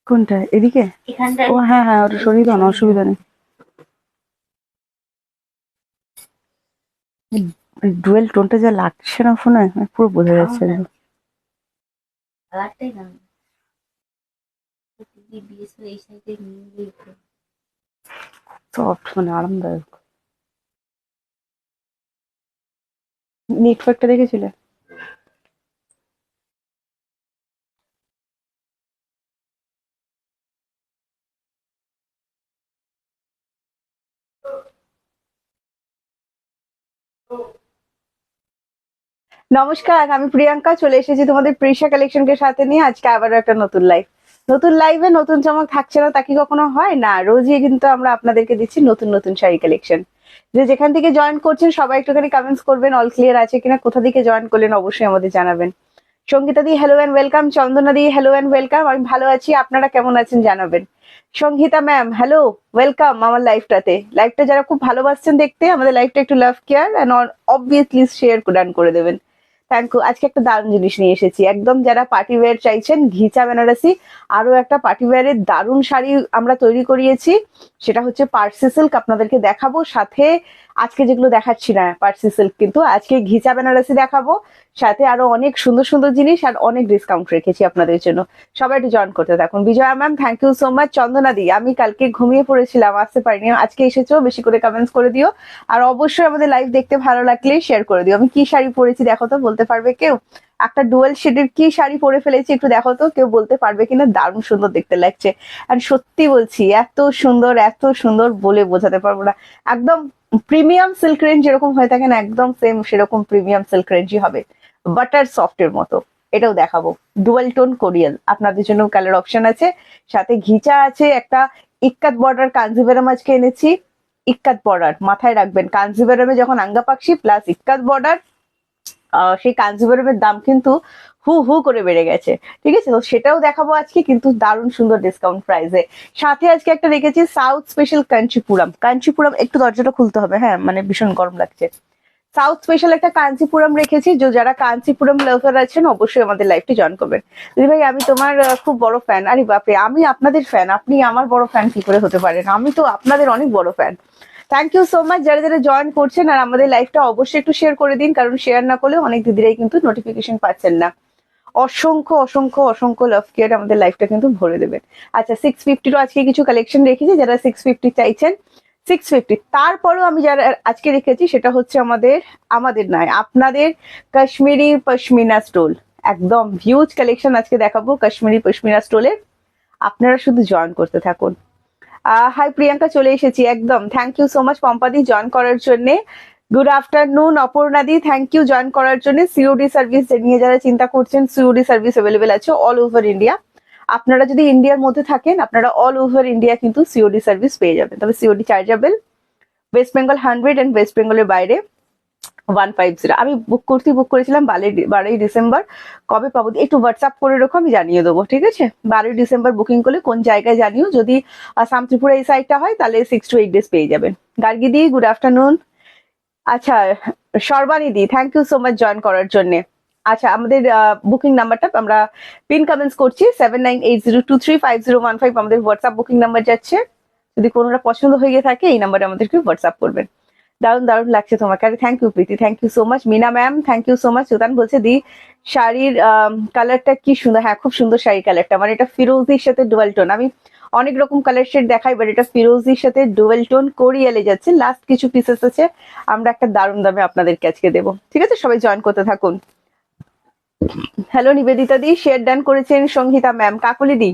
কোনটা এদিকে? ও হ্যাঁ হ্যাঁ, ওটা সরিয়ে দাও না, অসুবিধা নেই। ডুয়েল টোনটা যা লাগছে না ফোনে, পুরো বোঝা যাচ্ছে একদম। সফট, মানে আরামদায়ক। নেটওয়ার্কটা দেখেছিলে? নমস্কার, আমি প্রিয়াঙ্কা চলে এসেছি তোমাদের প্রিশা কালেকশনকে সাথে নিয়ে আজকে আবারও একটা নতুন লাইভ। নতুন লাইভে নতুন চমক থাকছে না তা কি কখনো হয় না? রোজই কিন্তু আমরা আপনাদেরকে দিচ্ছি নতুন নতুন শাড়ি কালেকশন। যে যেখান থেকে জয়েন করছেন সবাই একটুখানি কমেন্টস করবেন অল ক্লিয়ার আছে কিনা, কোথা থেকে জয়েন করলেন অবশ্যই আমাদের জানাবেন। সঙ্গীতা দি হ্যালো অ্যান্ড ওয়েলকাম, চন্দনা দি হ্যালো অ্যান্ড ওয়েলকাম। আমি ভালো আছি, আপনারা কেমন আছেন জানাবেন। সঙ্গীতা ম্যাম হ্যালো, ওয়েলকাম আমার লাইভটাতে। লাইভটা যারা খুব ভালোবাসছেন দেখতে, আমাদের লাইভটা একটু love care and obviously share done করে দেবেন। Thank you. আজকে একটা দারুণ জিনিস নিয়ে এসেছি, একদম যারা পার্টি ওয়্যার চাইছেন, ঘিচা বেনারসি আরো একটা পার্টি ওয়্যারের দারুণ শাড়ি আমরা তৈরি করিয়েছি। সেটা হচ্ছে পার্সি সিল্ক, আপনাদেরকে দেখাবো। সাথে আজকে যেগুলো দেখাচ্ছি না পার্সি সিল্ক, কিন্তু আজকে ঘিচা বেনারসি দেখাবো। সাথে আরো অনেক সুন্দর সুন্দর জিনিস আর অনেক ডিসকাউন্ট রেখেছি আপনাদের জন্য। সবাই একটু জয়েন করতে থাকুন। Bijoya ma'am thank you so much. Chandana দি, আমি কালকে ঘুমিয়ে পড়েছিলাম, আসতে পারিনি, আজকে এসেছো, বেশি করে কমেন্টস করে দিও। আর অবশ্যই আমাদের লাইভ দেখতে ভালো লাগলে শেয়ার করে দিও। আমি কি শাড়ি পরেছি দেখো তো, বলতে পারবে কেউ? একটা ডুয়েল শেডের কি শাড়ি পরে ফেলেছি একটু দেখো তো, কেউ বলতে পারবে কিনা? দারুণ সুন্দর দেখতে লাগছে। আর সত্যি বলছি এত সুন্দর এত সুন্দর বলে বোঝাতে পারবো না। একদম প্রিমিয়াম সিল্ক রেঞ্জ যেরকম হয়ে থাকে না, একদম সেম সেরকম প্রিমিয়াম সিল্ক রেঞ্জই হবে, বাটার সফটের মতো। এটাও দেখাবো। ডুয়াল টোন কোরিয়াল, আপনাদের জন্য কালার অপশন আছে, সাথে ঘিচা আছে একটা। ইক্কাত বর্ডার কাঞ্জিভারাম আজকে এনেছি। ইক্কাত বর্ডার মাথায় রাখবেন, কাঞ্জিভারামে যখন আঙ্গা পাকশি প্লাস ইক্কাত বর্ডার, সেই কাঞ্জিভারামের দাম কিন্তু হু হু করে বেড়ে গেছে। ঠিক আছে, তো সেটাও দেখাবো আজকে, কিন্তু দারুণ সুন্দর ডিসকাউন্ট প্রাইসে। সাথে আজকে একটা রেখেছি সাউথ স্পেশাল কাঞ্চিপুরম। কাঞ্চিপুরম, একটু দরজাটা খুলতে হবে, হ্যাঁ মানে ভীষণ গরম লাগছে। সাউথ স্পেশাল একটা কাঞ্চিপুরম রেখেছি, যারা কাঞ্চিপুরম লাভার আছেন অবশ্যই আমাদের লাইভটি জয়েন করবেন। দিদি ভাই আমি তোমার খুব বড় ফ্যান। আরে বাপরে, আমি আপনাদের ফ্যান, আপনি আমার বড় ফ্যান কি করে হতে পারেন? আমি তো আপনাদের অনেক বড় fan. Thank you so much যারা যারা জয়েন করছেন। আর আমাদের লাইভটা অবশ্যই একটু শেয়ার করে দিন, কারণ শেয়ার না করলে অনেক দিদিরাই কিন্তু নোটিফিকেশন পাচ্ছেন না। অসংখ্য অসংখ্য অসংখ্য লাভ কেয়ার, আমাদের লাইফটা কিন্তু ভরে দেবেন। আচ্ছা 650 আজকে কিছু কালেকশন রেখেছি, যারা 650 চাইছেন 650। তারপরেও আমি যারা আজকে রেখেছি সেটা হচ্ছে আমাদের নয় আপনাদের কাশ্মীরি পশমিনা স্টোল। একদম হিউজ কালেকশন আজকে দেখাবো কাশ্মীরি পশমিনা স্টোলের, আপনারা শুধু জয়েন করতে থাকুন। হাই প্রিয়াঙ্কা, চলে এসেছি একদম। থ্যাংক ইউ সো মাচ পম্পাদি জয়েন করার জন্য। গুড আফটারনুন অপর্ণাদি, থ্যাংক ইউ জয়েন করার জন্য। সিওডি সার্ভিস নিয়ে যারা চিন্তা করছেন, সিওডি সার্ভিস অ্যাভেলেবেল আছে অল ওভার ইন্ডিয়া। আপনারা যদি ইন্ডিয়ার মধ্যে থাকেন, আপনারা অল ওভার ইন্ডিয়া কিন্তু সিওডি সার্ভিস পেয়ে যাবেন, তবে COD chargeable. West Bengal 100 and West বেঙ্গলের বাইরে 150। আমি বুক করেছিলাম 12ই ডিসেম্বর। কবে পাবো একটু হোয়াটসঅ্যাপ করে রাখো, আমি জানিয়ে দেবো, ঠিক আছে? 12ই ডিসেম্বর বুকিং করলে কোন জায়গায় জানিও। যদি আসাম ত্রিপুরা এই সাইডটা হয় তাহলে 6 to 8 days পেয়ে যাবেন। গার্গি দি গুড আফটারনুন। আচ্ছা সর্বাণী দি thank you so much join করার জন্য। আচ্ছা আমাদের বুকিং নাম্বারটা আমরা পিন কমেন্টস করছি, 7980235015 আমাদের হোয়াটসঅ্যাপ বুকিং নাম্বার যাচ্ছে। যদি কোনোটা পছন্দ হয়ে থাকে এই নাম্বারে আমাদেরকে হোয়াটসঅ্যাপ করবেন। দারুণ দারুণ লাগছে তোমাকে। আরে thank you Preeti, thank you so much. Meena ma'am thank you so much. Sutan বলছে দি শাড়ির কালারটা কি সুন্দর। হ্যাঁ খুব সুন্দর শাড়ি কালারটা, মানে এটা ফিরোজির সাথে ডুয়াল টোন। আমি অনেক রকম কালার শেড দেখাই, বাট এটা ফিরোজির সাথে ডুয়াল টোন কোরিয়ালে যাচ্ছে। লাস্ট কিছু পিসেস আছে, আমরা একটা দারুণ দামে আপনাদেরকে আজকে দেবো, ঠিক আছে? সবাই জয়েন করতে থাকুন। হ্যালো নিবেদিতা দি, শেয়ার ডান করেছেন। সঙ্গীতা ম্যাম, কাকলি দি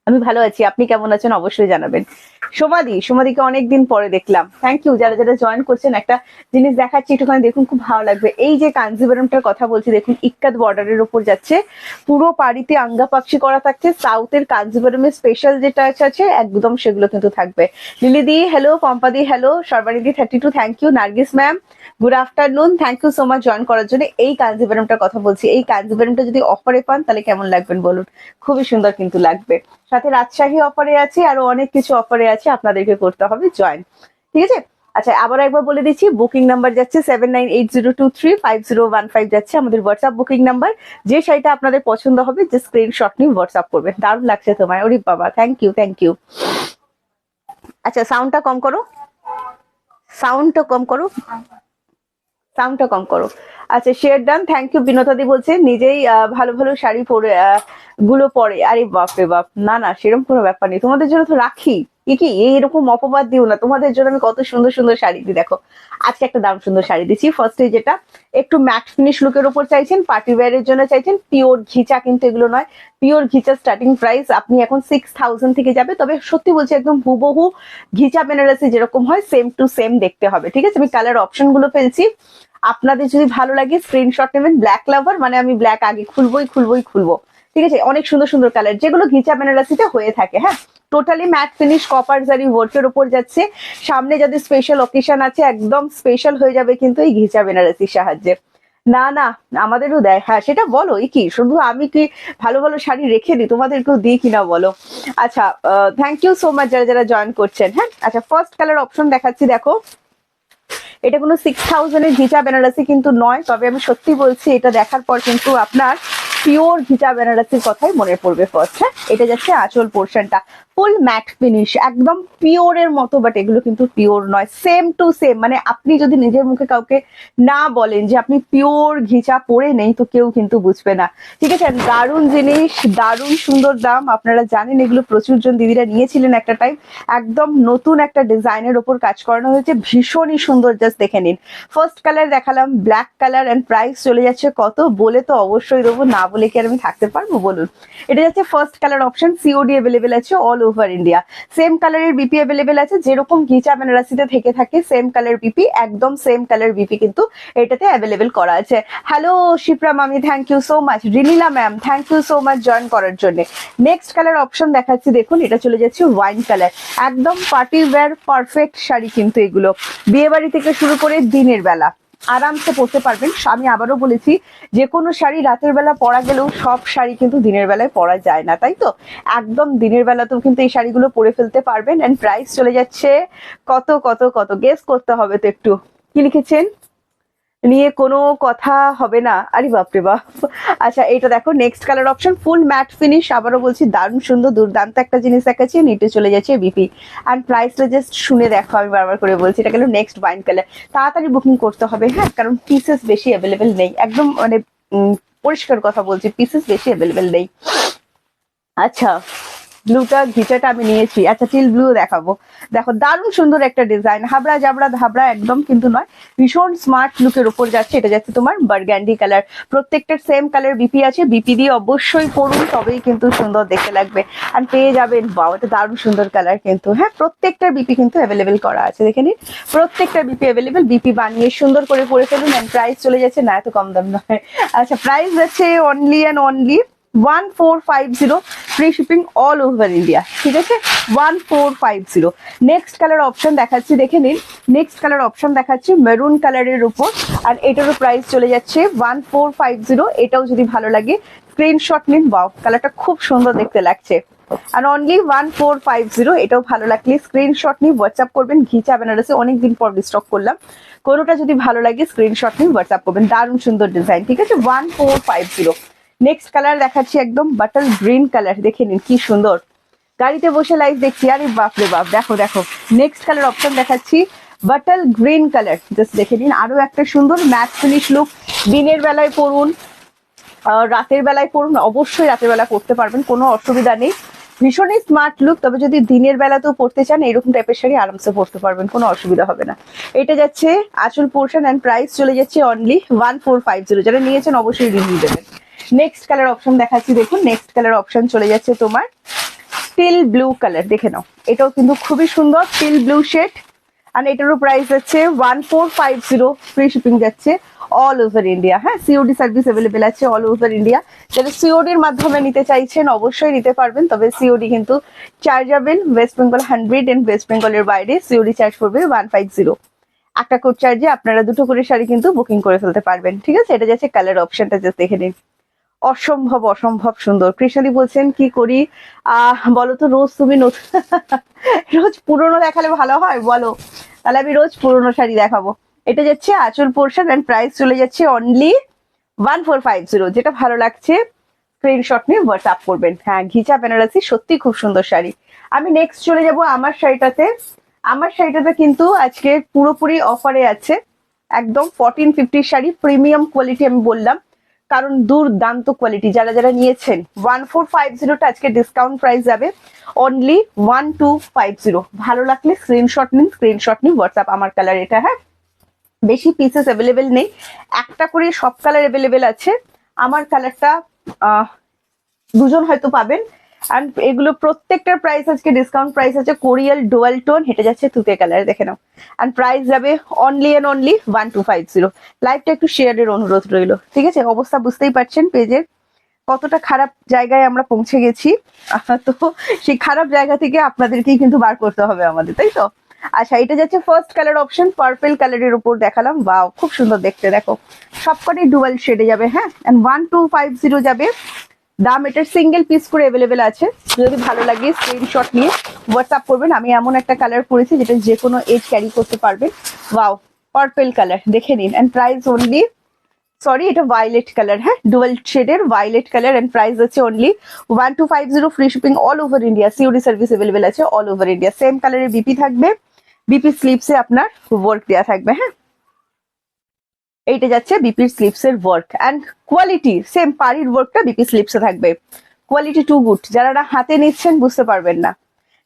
আমি ভালো আছি, আপনি কেমন আছেন অবশ্যই জানাবেন। সোমাদিকে অনেকদিন পরে দেখলাম, থ্যাংক ইউ। যারা যারা জয়েন করছেন, একটা জিনিস দেখাচ্ছি একটুখানি দেখুন, খুব ভালো লাগবে। এই যে কাঞ্জিভারামটার কথা বলছি দেখুন, ইক্কাত বর্ডারের উপর যাচ্ছে, পুরো পাড়িতে আঙ্গা পাকশি করা থাকছে। সাউথের কাঞ্জিভারামের স্পেশাল যে টাচ আছে একদম সেগুলো কিন্তু থাকবে। লিলি দি হ্যালো, পম্পাদি হ্যালো, সর্বাণী দি 32 thank you. Nargis ma'am good afternoon, thank you so much join করার জন্য। এই কাঞ্জিভারামটার কথা বলছি, এই কাঞ্জিভারামটা যদি অফারে পান তাহলে কেমন লাগবেন বলুন? খুবই সুন্দর কিন্তু লাগবে। সাথে রাজশাহী অফারে আছে, আরো অনেক কিছু অফারে আছে, আপনাদেরকে করতে হবে জয়েন, ঠিক আছে? আচ্ছা আবার একবার বলে দিচ্ছি, বুকিং নাম্বার যাচ্ছে 7980235015 যাচ্ছে আমাদের হোয়াটসঅ্যাপ বুকিং নাম্বার। যে শাড়িটা আপনাদের পছন্দ হবে যে স্ক্রিনশট নিয়ে হোয়াটসঅ্যাপ করবেন। দারুণ লাগছে তোমায়, ওরে বাবা, থ্যাংক ইউ থ্যাংক ইউ। আচ্ছা সাউন্ডটা কম করো, সাউন্ডটা কম করো, সাউন্ডটা কম করো। আচ্ছা শেয়ার ডান, থ্যাংক ইউ। বিনোদাদি বলছে নিজেই ভালো ভালো শাড়ি পরে গুলো পরে। আরে বাপ রে বাপ, না না সেরকম কোনো ব্যাপার নেই, তোমাদের জন্য তো রাখি। কি এইরকম অপবাদ দিও না, তোমাদের জন্য আমি কত সুন্দর সুন্দর শাড়ি দিই। দেখো আজকে একটা দাম সুন্দর শাড়ি দিচ্ছি। ফার্স্টে যেটা একটু ম্যাট ফিনিশ লুকের উপর চাইছেন, পার্টি ওয়্যারের জন্য চাইছেন, পিওর ঘিচা কিন্তু এগুলো নয়, পিওর ঘিচা স্টার্টিং প্রাইস আপনি এখন 6000 থেকে যাবে। তবে সত্যি বলছি একদম হুবহু ঘিচা বেনারসি যেরকম হয় সেম টু সেম দেখতে হবে, ঠিক আছে। আমি কালার অপশন গুলো ফেলছি, আপনাদের যদি ভালো লাগে স্ক্রিনশট নেবেন। ব্ল্যাক লাভার মানে আমি ব্ল্যাক আগে খুলবো, ঠিক আছে। অনেক সুন্দর সুন্দর কালার যেগুলো ঘিচা বেনারসিতে হয়ে থাকে। হ্যাঁ, টোটালি ম্যাট ফিনিশ কপার জারি ওয়ার্কের উপর যাচ্ছে। সামনে যদি স্পেশাল অকেশন আছে একদম স্পেশাল হয়ে যাবে কিন্তু এই ঘিচা বেনারসির সাহায্যে। না না আমাদেরও দেয়, হ্যাঁ সেটা বলো। কি শুধু আমি কি ভালো ভালো শাড়ি রেখে দিই, তোমাদেরকেও দিই কিনা বলো। আচ্ছা থ্যাংক ইউ সো মাচ যারা যারা জয়েন করছেন। হ্যাঁ আচ্ছা ফার্স্ট কালার অপশন দেখাচ্ছি, দেখো এটা কোনো 6000 এর ঘিচা বেনারসি কিন্তু নয়, তবে আমি সত্যি বলছি এটা দেখার পর কিন্তু আপনার পিওর ঘিচা বেনারসির কথাই মনে পড়বে ফার্স্ট। হ্যাঁ এটা যাচ্ছে আঁচল পোর্শনটা, ফুল ম্যাট ফিনিশ একদম পিওরের মতো, বাট এগুলো কিন্তু পিওর নয়, সেম টু সেম। মানে আপনি যদি নিজের মুখে কাউকে না বলেন যে আপনি পিওর ঘিচা পরে নেই তো কেউ কিন্তু বুঝবে না, ঠিক আছে। দারুণ জিনিস, দারুণ সুন্দর দাম। আপনারা জানেন এগুলো প্রচুর জন দিদিরা নিয়েছিলেন একটা টাইম। একদম নতুন একটা ডিজাইনের ওপর কাজ করানো হয়েছে, ভীষণই সুন্দর। জাস্ট দেখে নিন, ফার্স্ট কালার দেখালাম ব্ল্যাক কালার, এন্ড প্রাইস চলে যাচ্ছে কত বলে তো অবশ্যই দেবো, না বলে কি আর আমি থাকতে পারবো বলুন। এটা যাচ্ছে first colour option, COD available আছে অল ওভার ইন্ডিয়া। সেম কালারের বিপি অ্যাভেলেবেল আছে, যেরকম ঘিচা বেনারসিতে থেকে থাকে সেম কালার বিপি, একদম সেম কালার বিপি কিন্তু এটাতে অ্যাভেলেবেল করা আছে। হ্যালো শিপ্রা মামি, thank you so much. Rinila ma'am thank you so much join করার জন্য। নেক্সট কালার অপশন দেখাচ্ছি, দেখুন এটা চলে যাচ্ছে ওয়াইন কালার, একদম পার্টি ওয়্যার পারফেক্ট শাড়ি কিন্তু এগুলো। বিয়ে বাড়ি থেকে শুরু করে দিনের বেলা আরামসে পরতে পারবেন। আমি আবারও বলেছি যে কোনো শাড়ি রাতের বেলা পরা গেলেও সব শাড়ি কিন্তু দিনের বেলায় পরা যায় না, তাই তো একদম দিনের বেলাতেও কিন্তু এই শাড়িগুলো পরে ফেলতে পারবেন। এন্ড প্রাইস চলে যাচ্ছে কত কত কত, গেস করতে হবে তো একটু। কি লিখেছেন নিয়ে কোনো কথা হবে না, আরে বাপরে বাপ। আচ্ছা এটা দেখো নেক্সট কালার অপশন, ফুল ম্যাট ফিনিশ, আবারও বলছি দারুণ সুন্দর দুর্দান্ত একটা জিনিস দেখাচ্ছি। নিটে চলে যাচ্ছে বিপি, অ্যান্ড প্রাইসটা জাস্ট শুনে দেখো, আমি বারবার করে বলছি এটা গেল নেক্সট ওয়াইন কালার। তাড়াতাড়ি বুকিং করতে হবে, হ্যাঁ কারণ পিসেস বেশি অ্যাভেলেবেল নেই, একদম মানে পরিষ্কার কথা বলছি, পিসেস বেশি অ্যাভেলেবেল নেই। আচ্ছা ব্লুটা ঘিচাটা আমি নিয়েছি, আচ্ছা টিল ব্লু দেখাবো। দেখো দারুণ সুন্দর একটা ডিজাইন, হাবড়া জাবড়া ধাবড়া একদম কিন্তু নয়, ভীষণ স্মার্ট লুকের উপর যাচ্ছে। এটা যাচ্ছে তোমার বার্গান্ডি কালার, প্রত্যেকটার সেম কালার বিপি আছে, বিপি দিয়ে অবশ্যই পরুন তবেই কিন্তু সুন্দর দেখতে লাগবে। আর পেয়ে যাবেন, বাও এটা দারুণ সুন্দর কালার কিন্তু। হ্যাঁ প্রত্যেকটার বিপি কিন্তু অ্যাভেলেবেল করা আছে, দেখে নিন প্রত্যেকটার বিপি অ্যাভেলেবেল। বিপি বানিয়ে সুন্দর করে পরে ফেলুন। অ্যান্ড প্রাইস চলে যাচ্ছে, না এত কম দাম নয়, আচ্ছা প্রাইস যাচ্ছে only and only 1450, free shipping all over India, ঠিক আছে 1450। নেক্সট কালার অপশন দেখাচ্ছি, দেখে নিন নেক্সট কালার অপশন দেখাচ্ছি মেরুন কালারের উপর, আর এটারও প্রাইস চলে যাচ্ছে 1450। এটাও যদি ভালো লাগে স্ক্রিনশট নিন, বাও কালারটা খুব সুন্দর দেখতে লাগছে। আর অনলি 1450, এটাও ভালো লাগলে স্ক্রিনশট নিয়ে হোয়াটসঅ্যাপ করবেন। ঘিচা বেনারসি অনেকদিন পর রিস্টক করলাম, কোনোটা যদি ভালো লাগে স্ক্রিনশট নিয়ে হোয়াটসঅ্যাপ করবেন। দারুণ সুন্দর ডিজাইন, ঠিক আছে 1450। নেক্সট কালার দেখাচ্ছি একদম বাটার গ্রিন কালার, দেখে নিন কি সুন্দর, গাড়িতে বসে লাইভ দেখছি, আরে বাপরে বাপ। দেখো দেখো নেক্সট কালার অপশন দেখাচ্ছি বাটার গ্রিন কালার, জাস্ট দেখে নিন আরো একটা সুন্দর ম্যাট ফিনিশ লুক। দিনের বেলায় পরুন, রাতের বেলায় পরুন, অবশ্যই রাতের বেলা পরতে পারবেন, কোনো অসুবিধা নেই, ভীষণই স্মার্ট লুক। তবে যদি দিনের বেলাতেও পরতে চান এরকম টাইপের শাড়ি আরামসে পরতে পারবেন, কোনো অসুবিধা হবে না। এটা যাচ্ছে আঁচল পোর্শন, অ্যান্ড প্রাইস চলে যাচ্ছে অনলি 1450। যারা নিয়েছেন অবশ্যই রিভিউ দেবেন। নেক্সট কালার অপশন দেখাচ্ছি, দেখুন নেক্সট কালার অপশন চলে যাচ্ছে তোমার টিল ব্লু কালার, দেখে নাও এটাও কিন্তু খুবই সুন্দর টিল ব্লু শেড। আর এটারও প্রাইস যাচ্ছে 1450, ফ্রি শিপিং যাচ্ছে অল ওভার ইন্ডিয়া। হ্যাঁ সিওডি সার্ভিস অ্যাভেলেবেল আছে অল ওভার ইন্ডিয়া। যারা সিওডির মাধ্যমে নিতে চাইছেন অবশ্যই নিতে পারবেন, তবে সিওডি কিন্তু chargeable. West Bengal 100 and West বেঙ্গলের বাইরে সিওডি চার্জ করবে 150। একটা কোড চার্জে আপনারা দুটো করে শাড়ি কিন্তু বুকিং করে ফেলতে পারবেন, ঠিক আছে। এটা যাচ্ছে কালার অপশনটা, জাস্ট দেখে নিন অসম্ভব অসম্ভব সুন্দর। কৃষ্ণাদি বলছেন কি করি বলো তো, রোজ তুমি নতুন রোজ পুরনো দেখালে ভালো হয় বলো। তাহলে আমি রোজ পুরোনো শাড়ি দেখাবো। এটা যাচ্ছে আঁচল পোর্শন এন্ড প্রাইস চলে যাচ্ছে অনলি 1450। যেটা ভালো লাগছে স্ক্রিনশট নিয়ে হোয়াটসঅ্যাপ করবেন। হ্যাঁ, ঘিচা বেনারসি সত্যি খুব সুন্দর শাড়ি। আমি নেক্সট চলে যাব আমার শাড়িটাতে। আমার শাড়িটাতে কিন্তু আজকে পুরোপুরি অফারে আছে, একদম 1450 শাড়ি, প্রিমিয়াম কোয়ালিটি আমি বললাম কারণ দুর্দান্ত কোয়ালিটি। যারা যারা নিয়েছেন 1450টা আজকে ডিসকাউন্ট প্রাইস যাবে অনলি 1250। ভালো লাগলে স্ক্রিনশট নিন, স্ক্রিনশট নিন হোয়াটসঅ্যাপ। আমার কালার এটা, হ্যাঁ বেশি পিসেস অ্যাভেলেবেল নেই, একটা করে সব কালার অ্যাভেলেবেল আছে। আমার কালারটা দুজন হয়তো পাবেন। আর এগুলো প্রত্যেকটার প্রাইস আজকে ডিসকাউন্ট প্রাইস আছে। কোরিয়াল ডুয়াল টোন, হেঁটে যাচ্ছে তুতে কালার, দেখে নাও। আর প্রাইস যাবে অনলি এন্ড অনলি 1250। লাইভটা একটু শেয়ারের অনুরোধ রইলো, ঠিক আছে? অবস্থা বুঝতেই পারছেন পেজের কতটা খারাপ জায়গায় আমরা পৌঁছে গেছি। তো সেই খারাপ জায়গা থেকে আপনাদেরকেই কিন্তু বার করতে হবে আমাদের, তাই তো? আচ্ছা, এটা যাচ্ছে ফার্স্ট কালার অপশন, পার্পল কালারের উপর দেখালাম। বাও, খুব সুন্দর দেখতে, দেখো সবকটাই ডুয়াল শেডে যাবে। হ্যাঁ, এন্ড 1250 যাবে দাম। এটার সিঙ্গেল পিস করে অ্যাভেলেবেল আছে, যদি ভালো লাগে স্ক্রিনশট নিয়ে হোয়াটসঅ্যাপ করবেন। আমি এমন একটা কালার পরেছি যেটা যে কোনো এজ ক্যারি করতে পারবেন। ওয়াও, পার্পল কালার দেখে নিন। এন্ড প্রাইস অনলি, সরি এটা ভায়োলেট কালার, হ্যাঁ ডুয়াল শেডের ভায়োলেট কালার। এন্ড প্রাইস আছে only 1250। Free shipping all over India, COD service available আছে অল ওভার ইন্ডিয়া। সেম কালারের বিপি থাকবে, বিপি স্লিপসে আপনার ওয়ার্ক দেওয়া থাকবে। হ্যাঁ, এইটা যাচ্ছে বিপির স্লিপস এর ওয়ার্ক এন্ড কোয়ালিটি সেম, পাড়ির ওয়ার্কটা বিপি স্লিপসে থাকবে। কোয়ালিটি টু গুড, যারা হাতে নিচ্ছেন বুঝতে পারবেন না।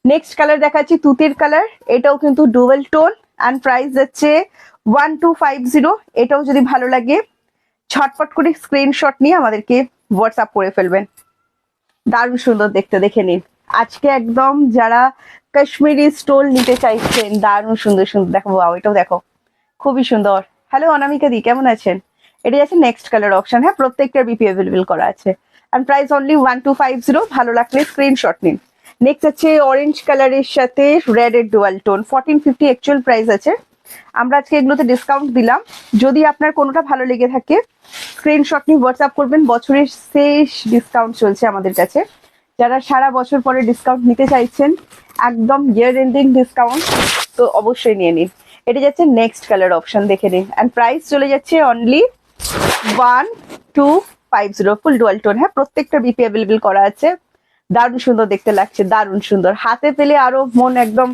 নেক্সট কালার দেখাচ্ছি তুতির কালার, এটাও কিন্তু ডুয়াল টোন এন্ড প্রাইস যাচ্ছে 1250। এটাও যদি ভালো লাগে ঝটপট করে স্ক্রিনশট নিয়ে আমাদেরকে হোয়াটসঅ্যাপ করে ফেলবেন। দারুণ সুন্দর দেখতে, দেখে নিন। আজকে একদম যারা কাশ্মীরি স্টোল নিতে চাইছেন, দারুণ সুন্দর সুন্দর দেখো। এটাও দেখো খুবই সুন্দর। হ্যালো অনামিকা দি, কেমন আছেন? এটা যাচ্ছে নেক্সট কালার অপশন। হ্যাঁ, প্রত্যেকটার বিপি অ্যাভেলেবেল করা আছে এন্ড প্রাইস অনলি 1250। ভালো লাগলে স্ক্রিনশট নিন। নেক্সট আছে অরেঞ্জ কালারের সাথে রেড এর ডুয়াল টোন, 1450 অ্যাকচুয়াল প্রাইস আছে। আমরা আজকে এগুলোতে ডিসকাউন্ট দিলাম, যদি আপনার কোনোটা ভালো লেগে থাকে স্ক্রিনশট নিয়ে হোয়াটসঅ্যাপ করবেন। বছরের শেষ ডিসকাউন্ট চলছে আমাদের কাছে, যারা সারা বছর পরে ডিসকাউন্ট নিতে চাইছেন, একদম ইয়ার এন্ডিং ডিসকাউন্ট, তো অবশ্যই নিয়ে নিন। এটা যাচ্ছে নেক্সট কালার অপশন, দেখে নিন। এন্ড প্রাইস চলে যাচ্ছে অনলি 1250। ফুল ডুয়াল টোন, হ্যাঁ প্রত্যেকটা বিপি অ্যাভেলেবেল করা আছে। দারুণ সুন্দর দেখতে লাগছে, দারুণ সুন্দর, হাতে পেলে আরো মন একদম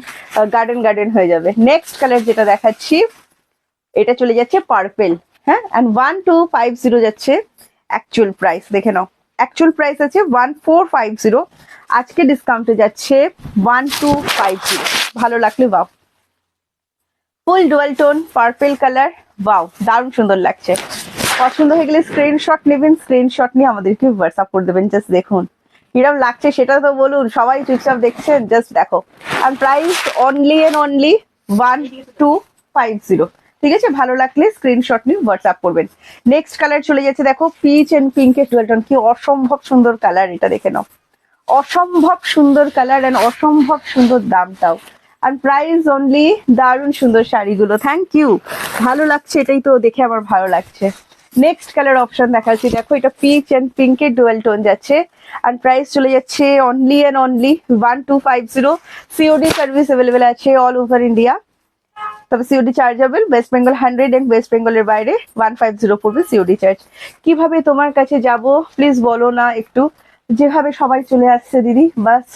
গার্ডেন গার্ডেন হয়ে যাবে। নেক্সট কালার যেটা দেখাচ্ছি এটা চলে যাচ্ছে পার্পেল। হ্যাঁ, এন্ড 1250 যাচ্ছে অ্যাকচুয়াল প্রাইস, দেখে নাও। অ্যাকচুয়াল প্রাইস আছে 1450, আজকে ডিসকাউন্টে যাচ্ছে 1250। ভালো লাগলে বাও, ফুল ডুয়াল টোন পার্পল কালার, বাও দারুণ সুন্দর লাগছে। পছন্দ হয়ে গেলে স্ক্রিনশট নেবেন, স্ক্রিনশট নিয়ে আমাদেরকে হোয়াটসঅ্যাপ করে দেবেন। জাস্ট দেখুন কিরম লাগছে সেটা তো বলুন, সবাই চুপচাপ দেখছেন, জাস্ট দেখো। আর প্রাইস অনলি এন্ড অনলি 1250। ঠিক আছে, ভালো লাগলে স্ক্রিনশট নিয়ে হোয়াটসঅ্যাপ করবেন। নেক্সট কালার চলে যাচ্ছে, দেখো পিচ এন্ড পিঙ্কের ডুয়াল টোন, কি অসম্ভব সুন্দর কালার, এটা দেখে নাও। অসম্ভব সুন্দর কালার এন্ড অসম্ভব সুন্দর দামটাও। আর প্রাইস অনলি, দারুণ সুন্দর শাড়িগুলো, থ্যাংক ইউ। ভালো লাগছে, এটাই তো দেখে আমার ভালো লাগছে। নেক্সট কালার অপশন দেখাচ্ছি, দেখো এটা পিচ এন্ড পিঙ্কের ডুয়াল টোন যাচ্ছে। আর প্রাইস চলে যাচ্ছে only and only 1250। COD service available আছে অল ওভার ইন্ডিয়া, তবে COD chargeable. West Bengal 100 and West বেঙ্গলের বাইরে 150 পড়বে সিওডি চার্জ। কিভাবে তোমার কাছে যাব প্লিজ বলো না একটু। যেভাবে সবাই চলে আসছে দিদি, বাস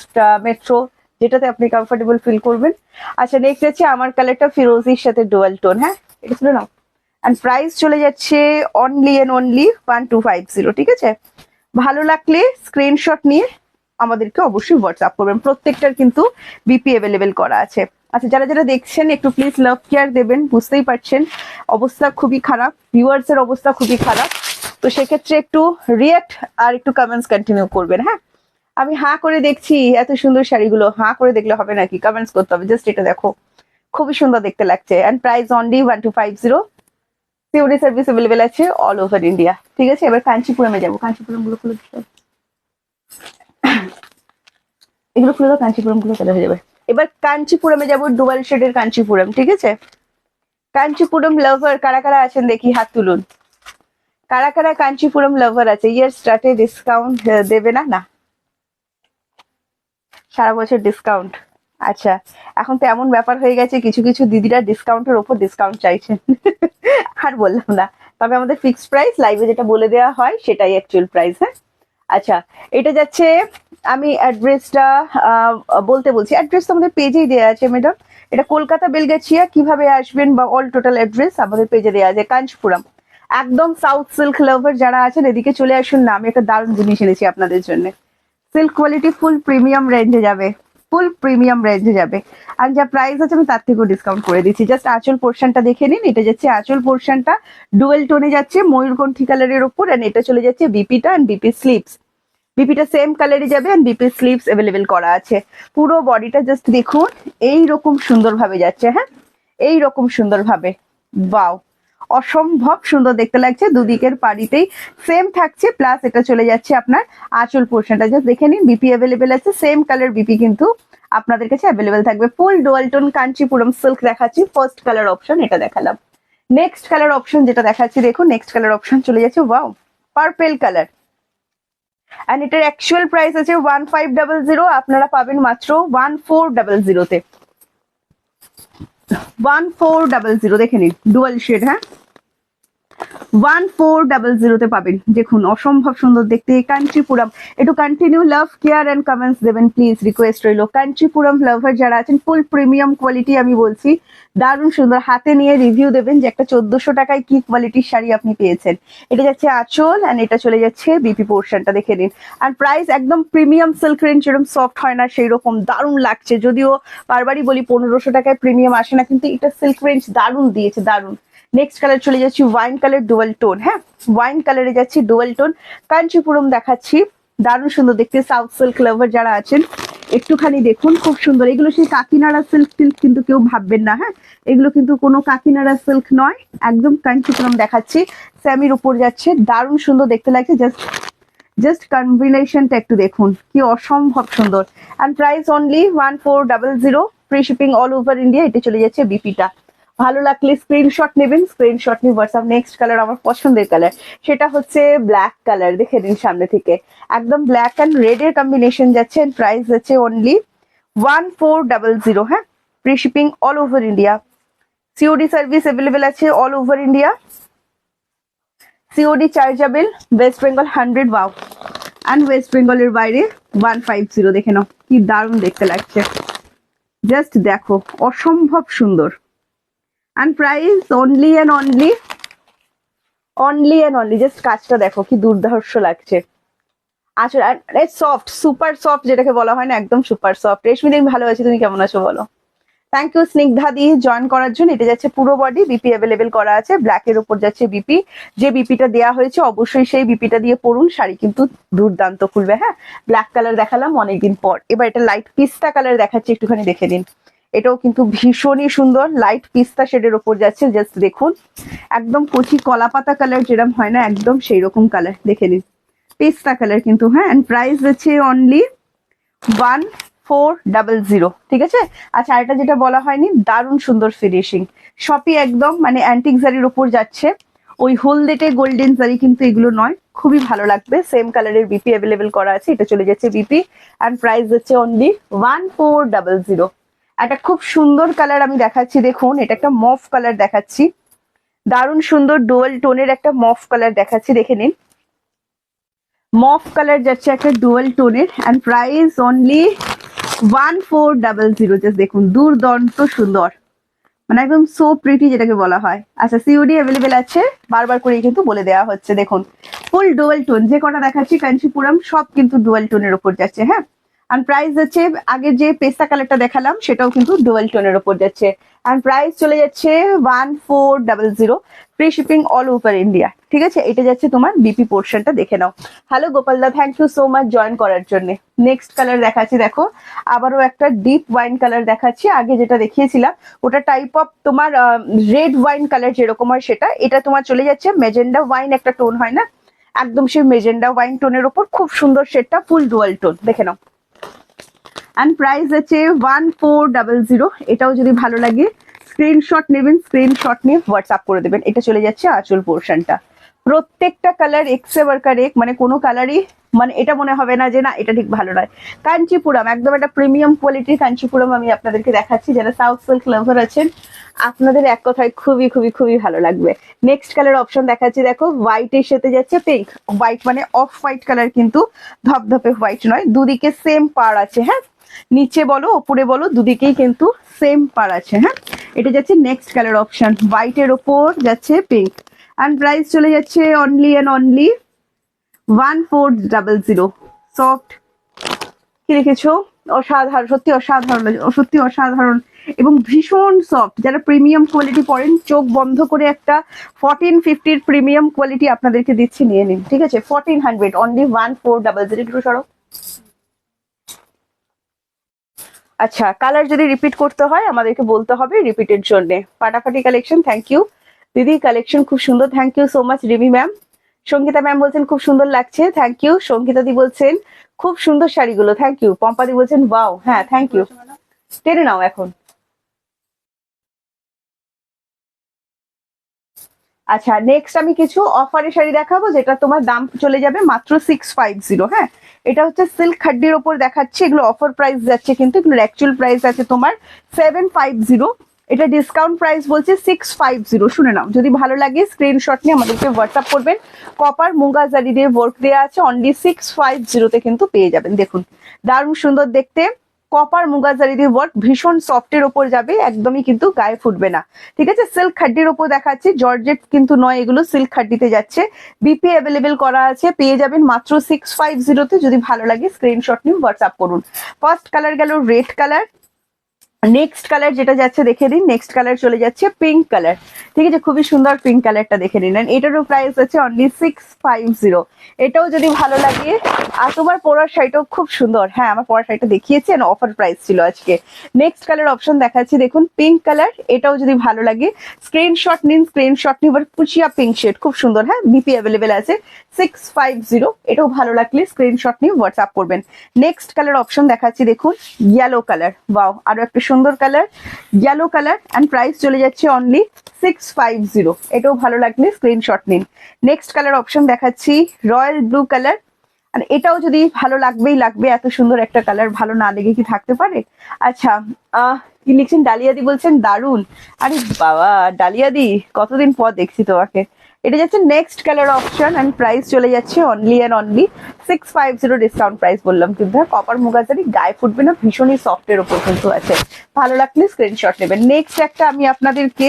মেট্রো, যেটাতে আপনি কমফোর্টেবল ফিল করবেন। আচ্ছা, নেক্সট যাচ্ছে আমার কালারটা ফিরোজির সাথে ডুয়াল টোন। হ্যাঁ, এটা শুনে নাও। এন্ড প্রাইস চলে যাচ্ছে অনলি এন্ড অনলি 1250। ঠিক আছে, ভালো লাগলে স্ক্রিনশট নিয়ে আমাদেরকে অবশ্যই হোয়াটসঅ্যাপ করবেন। প্রত্যেকটার কিন্তু বিপি অ্যাভেলেবেল করা আছে। আচ্ছা, যারা যারা দেখছেন একটু প্লিজ লাভ কেয়ার দেবেন, বুঝতেই পারছেন অবস্থা খুবই খারাপ, ভিউয়ার্স এর অবস্থা খুবই খারাপ। তো সেক্ষেত্রে একটু রিয়াক্ট আর একটু কমেন্টস কন্টিনিউ করবেন। হ্যাঁ, আমি হাঁ করে দেখছি এত সুন্দর শাড়িগুলো, হাঁ করে দেখলে হবে নাকি, কমেন্টস করতে হবে। জাস্ট এটা দেখো, খুবই সুন্দর দেখতে লাগছে। And price only 1250। COD service available আছে অল ওভার ইন্ডিয়া। ঠিক আছে, এবার কাঞ্চিপুরমে যাবো। কাঞ্চিপুরম গুলো খুলে দিতে হবে। এগুলো খুলে দাও, কাঞ্চিপুরম গুলো তাহলে হয়ে যাবে। এবার কাঞ্চিপুরমে যাবো, ডুয়াল শেডের কাঞ্চিপুরম। ঠিক আছে, কাঞ্চিপুরম লাভার কারা কারা আছেন দেখি, হাত তুলুন। কারা কারা কাঞ্চিপুরম লাভার আছে? ইয়ার স্টার্টে ডিসকাউন্ট দেবে না? না, সারা বছর ডিসকাউন্ট আচ্ছা, এখন তো এমন ব্যাপার হয়ে গেছে, কিছু কিছু দিদিরা ডিসকাউন্টের ওপর ডিসকাউন্ট চাইছেন। আর বললাম না, তবে আমাদের ফিক্সড প্রাইস, লাইভে যেটা বলে দেওয়া হয় সেটাই অ্যাকচুয়াল প্রাইস। হ্যাঁ, আচ্ছা, এটা যাচ্ছে, আমি অ্যাড্রেসটা বলতে বলছি, অ্যাড্রেস তো আমাদের পেজেই দেওয়া আছে ম্যাডাম। এটা কলকাতা বেলগাছিয়া, কিভাবে আসবেন বা অল টোটাল অ্যাড্রেস আমাদের পেজে দেওয়া আছে। কাঞ্চপুরম, একদম সাউথ সিল্ক লাভার যারা আছেন এদিকে চলে আসুন না, আমি একটা দারুণ জিনিস এনেছি আপনাদের জন্য। সিল্ক কোয়ালিটি ফুল প্রিমিয়াম রেঞ্জে যাবে, ফুল প্রিমিয়াম রেঞ্জে যাবে। আর যা প্রাইস আছে আমি তার থেকেও ডিসকাউন্ট করে দিচ্ছি। জাস্ট আঁচল পোর্শনটা দেখে নিন, এটা যাচ্ছে আঁচল পোর্শনটা ডুয়েল টোনে যাচ্ছে ময়ূরকণ্ঠী কালারের ওপর, এন্ড এটা চলে যাচ্ছে বিপিটা এন্ড বিপি স্লিভস। বিপিটা সেম কালারে যাবে এন্ড বিপি স্লিভস অ্যাভেলেবেল করা আছে। পুরো বডিটা জাস্ট দেখুন, এই রকম সুন্দর ভাবে যাচ্ছে। হ্যাঁ, এই রকম সুন্দর ভাবে, বাও, অসম্ভব সুন্দর দেখতে লাগছে। দুদিকের পাড়িতেই সেম থাকছে, প্লাস এটা চলে যাচ্ছে আপনার আঁচল পোর্শনটা। জাস্ট দেখে নিন, বিপি অ্যাভেলেবেল আছে, সেম কালার বিপি কিন্তু আপনাদের কাছে অ্যাভেলেবেল থাকবে। ফুল ডুয়াল টোন কাঞ্চিপুরম সিল্ক দেখাচ্ছি, ফার্স্ট কালার অপশন এটা দেখালাম। নেক্সট কালার অপশন যেটা দেখাচ্ছি দেখুন, নেক্সট কালার অপশন চলে যাচ্ছে, ওয়াও, পার্পেল কালার। এন্ড এটার অ্যাকচুয়াল প্রাইস আছে 1500, আপনারা পাবেন মাত্র 1400-তে। 1400 দেখে নিন, ডুয়াল শেড। হ্যাঁ, 1400-তে পাবেন। দেখুন অসম্ভব সুন্দর দেখতে কাঞ্চিপুরম। একটু continue love care and comments দেবেন প্লিজ, রিকোয়েস্ট রইল। কাঞ্চিপুরম লাভার যারা আছেন, ফুল প্রিমিয়াম কোয়ালিটি আমি বলছি, দারুণ সুন্দর। হাতে নিয়ে রিভিউ দেবেন যে একটা 1400 টাকায় কি কোয়ালিটির শাড়ি আপনি পেয়েছেন। এটা যাচ্ছে আঁচল এন্ড এটা চলে যাচ্ছে বিপি পোর্শনটা দেখে নিন। আর প্রাইস একদম প্রিমিয়াম সিল্ক রেঞ্জ, যেরকম সফট হয় না সেই রকম দারুণ লাগছে। যদিও বারবারই বলি 1500 টাকায় প্রিমিয়াম আসে না, কিন্তু এটা সিল্ক রেঞ্জ দারুণ দিয়েছে, দারুণ। নেক্সট কালার চলে যাচ্ছি ওয়াইন কালার ডুয়াল টোন। হ্যাঁ, ওয়াইন কালারে যাচ্ছি ডুয়াল টোন, কাঞ্চিপুরম দেখাচ্ছি, দারুণ সুন্দর দেখতে। সাউথ সিল্ক লাভার যারা আছেন একটুখানি দেখুন, খুব সুন্দর। এগুলো সেই কাকিনাড়া সিল্ক টিল্ক কিন্তু কেউ ভাববেন না। হ্যাঁ, এগুলো কিন্তু কোনো কাকিনাড়া সিল্ক নয়, একদম কাঞ্চিপুরম দেখাচ্ছি। স্যামির উপর যাচ্ছে, দারুণ সুন্দর দেখতে লাগছে। জাস্ট কম্বিনেশনটা একটু দেখুন, কি অসম্ভব সুন্দর। And price only 1400, free shipping all over India. এটা চলে যাচ্ছে বিপিটা। ভালো লাগলে স্ক্রিনশট নেবেন, স্ক্রিনশট নিয়ে হোয়াটসঅ্যাপ। নেক্সট কালার আমার পছন্দের কালার, সেটা হচ্ছে ব্ল্যাক কালার। দেখে নিন সামনে থেকে, একদম ব্ল্যাক অ্যান্ড রেড এর কম্বিনেশন যাচ্ছে। প্রাইস যাচ্ছে অনলি 1400। হ্যাঁ, free shipping all over India. COD service available আছে all over India. COD chargeable, West Bengal 100, wow. And West বেঙ্গলের বাইরে 150। দেখে নাও কি দারুণ দেখতে লাগছে, জাস্ট দেখো, অসম্ভব সুন্দর। And price only and only just কাজটা দেখো কি দুর্ধর্ষ লাগছে। আচ্ছা, সফট, সুপার সফট যেটাকে বলা হয় না, একদম সুপার সফট। রেশমি আমি ভালো আছি, তুমি কেমন আছো বলো? থ্যাংক ইউ স্নিগ্ধা দি জয়েন করার জন্য। এটা যাচ্ছে পুরো বডি, বিপি অ্যাভেলেবেল করা আছে। ব্ল্যাক এর উপর যাচ্ছে বিপি, যে বিপিটা দেওয়া হয়েছে অবশ্যই সেই বিপিটা দিয়ে পড়ুন, শাড়ি কিন্তু দুর্দান্ত খুলবে। হ্যাঁ, ব্ল্যাক কালার দেখালাম অনেকদিন পর, এবার এটা লাইট পিস্তা কালার দেখাচ্ছি, একটুখানি দেখে দিন। এটাও কিন্তু ভীষণই সুন্দর, লাইট পিস্তা শেডের ওপর যাচ্ছে। জাস্ট দেখুন, একদম কচি কলা পাতা কালার যেরকম হয় না, একদম সেই রকম কালার। দেখে নিন, পিস্তা কালার কিন্তু। হ্যাঁ, এন্ড প্রাইস হচ্ছে অনলি 1400। ঠিক আছে। আচ্ছা, এটা যেটা বলা হয়নি, দারুণ সুন্দর ফিনিশিং, শপি একদম মানে অ্যান্টিক জারির ওপর যাচ্ছে। ওই হলদেটে গোল্ডেন জারি কিন্তু এগুলো নয়, খুবই ভালো লাগবে। সেম কালারের বিপি অ্যাভেলেবেল করা আছে, এটা চলে যাচ্ছে বিপি। অ্যান্ড প্রাইস হচ্ছে অনলি 1400। একটা খুব সুন্দর কালার আমি দেখাচ্ছি, দেখুন এটা একটা মফ কালার দেখাচ্ছি, দারুণ সুন্দর ডুয়াল টোনের একটা মফ কালার দেখাচ্ছি। দেখে নিন, মফ কালার যাচ্ছে একটা ডুয়াল টোনের। And price only 1400। জাস্ট দেখুন, দুর্দান্ত সুন্দর, মানে একদম সো প্রিটি যেটাকে বলা হয়। আচ্ছা, সিওডি অ্যাভেলেবেল আছে, বারবার করে কিন্তু বলে দেওয়া হচ্ছে। দেখুন, ফুল ডুয়াল টোন, যে কটা দেখাচ্ছি কাঞ্চিপুরম সব কিন্তু ডুয়াল টোনের ওপর যাচ্ছে। হ্যাঁ, আর প্রাইস যাচ্ছে, আগের যে পেস্তা কালারটা দেখালাম সেটাও কিন্তু ডুয়াল টোনের ওপর যাচ্ছে। আর প্রাইস চলে যাচ্ছে 1400, free shipping all over India. ঠিক আছে, এটা যাচ্ছে তোমার বিপি পোর্শনটা, দেখে নাও। হ্যালো গোপালদা, thank you so much join করার জন্য। নেক্সট কালার দেখাচ্ছি, দেখো আবারও একটা ডিপ ওয়াইন কালার দেখাচ্ছি। আগে যেটা দেখিয়েছিলাম ওটা টাইপ অফ তোমার রেড ওয়াইন কালার যেরকম হয় সেটা, এটা তোমার চলে যাচ্ছে মেজেন্ডা ওয়াইন একটা টোন হয় না, একদম সেই মেজেন্ডা ওয়াইন টোনের ওপর খুব সুন্দর শেডটা, ফুল ডুয়াল টোন। দেখে নাও। অ্যান্ড প্রাইস আছে 1400। এটাও যদি ভালো লাগে স্ক্রিনশট নেবেন, স্ক্রিনশট নিয়ে হোয়াটসঅ্যাপ করে দেবেন। এটা চলে যাচ্ছে আঁচল পোর্শনটা, প্রত্যেকটা কালার এক্সে বারকার এক, মানে কোনো কালারই মানে এটা মনে হবে না যে না এটা ঠিক ভালো নয়। কাঞ্চিপুরম, একদম একটা প্রিমিয়াম কোয়ালিটির কাঞ্চিপুরম আমি আপনাদেরকে দেখাচ্ছি। যারা সাউথ সিল্ক লাভার আছেন আপনাদের এক কথায় খুবই খুবই খুবই ভালো লাগবে। নেক্সট কালার অপশন দেখাচ্ছি, দেখো হোয়াইটের সাথে যাচ্ছে পিঙ্ক। হোয়াইট মানে অফ হোয়াইট কালার, কিন্তু ধপধপে হোয়াইট নয়, দুদিকে সেম পার আছে। হ্যাঁ, নিচে বলো ওপরে বলো দুদিকেই কিন্তু সেম পার আছে। হ্যাঁ, এটা যাচ্ছে নেক্সট কালার অপশন, হোয়াইটের ওপর যাচ্ছে পিঙ্ক। অ্যান্ড প্রাইস চলে যাচ্ছে অনলি অ্যান্ড অনলি 1400। সফট কি রেখেছো, অসাধারণ, সত্যি অসাধারণ, সত্যি অসাধারণ এবং ভীষণ সফট। যারা প্রিমিয়াম কোয়ালিটি পড়েন চোখ বন্ধ করে একটা 1450 প্রিমিয়াম কোয়ালিটি আপনাদেরকে দিচ্ছি, নিয়ে নিন। ঠিক আছে, 1400 অনলি 1400। একটু সরো। আচ্ছা, কালার যদি রিপিট করতে হয় আমাদেরকে বলতে হবে রিপিটের জন্য। ফাটাফাটি কালেকশন, থ্যাংক ইউ দিদি, কালেকশন খুব সুন্দর, thank you so much Rimi ma'am. Sangeeta ma'am বলছেন খুব সুন্দর লাগছে, থ্যাংক ইউ। সঙ্গীতা দি বলছেন খুব সুন্দর শাড়িগুলো, থ্যাংক ইউ। পম্পাদি বলছেন ওয়াও, হ্যাঁ থ্যাংক ইউ। টেনে নাও এখন। আচ্ছা, নেক্সট আমি কিছু অফারের শাড়ি দেখাবো যেটা তোমার দাম চলে যাবে মাত্র 650। হ্যাঁ, এটা হচ্ছে সিল্ক খাড্ডির ওপর দেখাচ্ছি, এগুলো অফার প্রাইস যাচ্ছে কিন্তু এগুলোর অ্যাকচুয়াল প্রাইস আছে তোমার 750। এটা ডিসকাউন্ট প্রাইস বলছে 650। শুনে নাও, যদি ভালো লাগে স্ক্রিনশট নিয়ে আমাদেরকে হোয়াটসঅ্যাপ করবেন। কপার মুগা জারি দিয়ে ওয়ার্ক দেওয়া আছে, অনলি 650 কিন্তু পেয়ে যাবেন। দেখুন দারুণ সুন্দর দেখতে, কপার মুগা জারি দিয়ে ওয়ার্ক, ভীষণ সফটের ওপর যাবে, একদমই কিন্তু গায়ে ফুটবে না। ঠিক আছে, সিল্ক খাড্ডির ওপর দেখাচ্ছি, জর্জেট কিন্তু নয়, এগুলো সিল্ক খাড্ডিতে যাচ্ছে। বিপি অ্যাভেলেবেল করা আছে, পেয়ে যাবেন মাত্র 650-তে। যদি ভালো লাগে স্ক্রিনশট নিয়ে হোয়াটসঅ্যাপ করুন। ফার্স্ট কালার গেল রেড কালার, নেক্সট কালার যেটা যাচ্ছে দেখে দিন, নেক্সট কালার চলে যাচ্ছে পিঙ্ক কালার। ঠিক আছে, খুবই সুন্দর পিঙ্ক কালারটা দেখে নিন। এটারও প্রাইস আছে অনলি 650। এটাও যদি ভালো লাগে, আর তোমার পরার শাড়িটাও খুব সুন্দর। হ্যাঁ, আমার পরার শাড়িটা দেখিয়েছি, অফার প্রাইস ছিল আজকে। নেক্সট কালার অপশন দেখাচ্ছি, দেখুন পিঙ্ক কালার, এটাও যদি ভালো লাগে স্ক্রিনশট নিন। স্ক্রিনশট নিবার পুচিয়া পিঙ্ক শেড, খুব সুন্দর। হ্যাঁ, বিপি অ্যাভেলেবেল আছে 650। এটাও ভালো লাগলে স্ক্রিনশট নিয়ে হোয়াটসঅ্যাপ করবেন। নেক্সট কালার অপশন দেখাচ্ছি, দেখুন ইয়েলো কালার, ওয়াও আরো একটা সুন্দর colour, yellow colour. And price চলে যাচ্ছে অনলি 650। এটাও ভালো লাগলে স্ক্রিনশট নিন। নেক্সট কালার অপশন দেখাচ্ছি রয়্যাল ব্লু কালার, আর এটাও যদি ভালো লাগবেই লাগবে, এত সুন্দর একটা কালার ভালো না লেগে কি থাকতে পারে। আচ্ছা, কি লিখছেন, ডালিয়াদি বলছেন দারুন। আরে বাবা ডালিয়াদি, কতদিন পর দেখছি তোমাকে। এটা যাচ্ছে next colour option, and price চলে যাচ্ছে only and only 650। Discount price বললাম কিন্তু। কপার মুগাজারি, গায়ে ফুটবে না, ভীষণই সফটের ওপর কিন্তু আছে। ভালো লাগলে স্ক্রিনশট নেবেন। নেক্সট একটা আমি আপনাদেরকে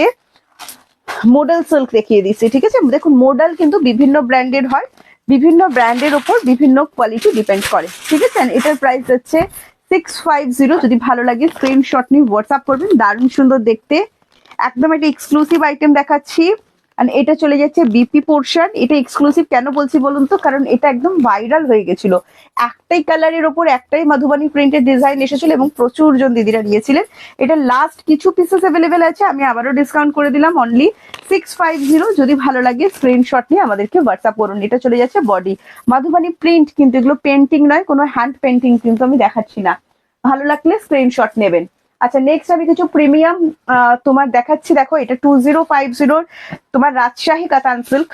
মডেল সিল্ক দেখিয়ে দিচ্ছি। ঠিক আছে, দেখুন মডেল কিন্তু বিভিন্ন ব্র্যান্ডের হয়, বিভিন্ন ব্র্যান্ডের ওপর বিভিন্ন কোয়ালিটি ডিপেন্ড করে। ঠিক আছে, এটার প্রাইস হচ্ছে 650। যদি ভালো লাগে স্ক্রিনশট নিয়ে হোয়াটসঅ্যাপ করবেন। দারুণ সুন্দর দেখতে, একদম একটা এক্সক্লুসিভ আইটেম দেখাচ্ছি। এটা চলে যাচ্ছে বিপি পোর্শন। এটা এক্সক্লুসিভ কেন বলছি বলুন তো, কারণ এটা একদম ভাইরাল হয়ে গেছিল। একটাই কালারের ওপর একটাই মাধুবানি প্রিন্টের ডিজাইন এসেছিল এবং প্রচুর জন দিদিরা নিয়েছিলেন। এটা লাস্ট কিছু পিসেস অ্যাভেলেবেল আছে, আমি আবারও ডিসকাউন্ট করে দিলাম অনলি 650। যদি ভালো লাগে স্ক্রিনশট নিয়ে আমাদেরকে হোয়াটসঅ্যাপ করুন। এটা চলে যাচ্ছে বডি মাধুবানি প্রিন্ট, কিন্তু এগুলো পেন্টিং নয়, কোনো হ্যান্ড পেন্টিং কিন্তু আমি দেখাচ্ছি না। ভালো লাগলে স্ক্রিনশট নেবেন। আচ্ছা, নেক্সট আমি কিছু প্রিমিয়াম তোমার দেখাচ্ছি। দেখো এটা 2050 তোমার রাজশাহী কাতান সিল্ক।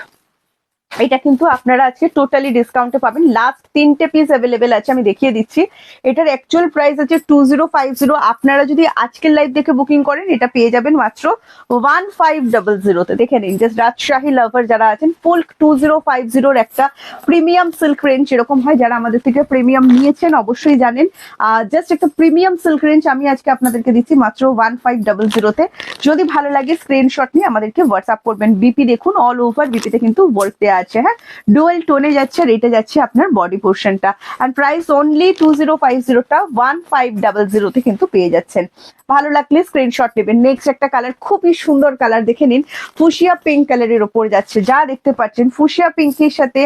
এটা কিন্তু আপনারা আজকে টোটালি ডিসকাউন্টে পাবেন। লাস্ট 3টে পিস অ্যাভেলেবেল আছে, আমি দেখিয়ে দিচ্ছি। এটার অ্যাকচুয়াল প্রাইস আছে 2050। আপনারা যদি আজকের লাইভ দেখে বুকিং করেন এটা পেয়ে যাবেন মাত্র 1500-তে। দেখে নিন, জাস্ট রাজশাহী লাভার যারা আছেন, ফুল 2050 একটা প্রিমিয়াম সিল্ক রেঞ্জ এরকম হয়। যারা আমাদের থেকে প্রিমিয়াম নিয়েছেন অবশ্যই জানেন। জাস্ট একটা প্রিমিয়াম সিল্ক রেঞ্জ আমি আজকে আপনাদেরকে দিচ্ছি মাত্র 1500-তে। যদি ভালো লাগে স্ক্রিনশট নিয়ে আমাদেরকে হোয়াটসঅ্যাপ করবেন। বিপি দেখুন অল ওভার বিপিতে কিন্তু ওয়ার্ক দেওয়া আছে। হ্যাঁ, ডুয়েল টোনে যাচ্ছে, রেটে যাচ্ছে আপনার বডি পোর্শনটা। এন্ড প্রাইস অনলি 2050টা 1500-তে কিন্তু পেয়ে যাচ্ছেন। ভালো লাগলে স্ক্রিনশট নেবেন। নেক্সট একটা কালার, খুবই সুন্দর কালার, দেখে নিন। ফুশিয়া পিঙ্ক কালারের ওপর যাচ্ছে, যা দেখতে পাচ্ছেন ফুশিয়া পিঙ্কের সাথে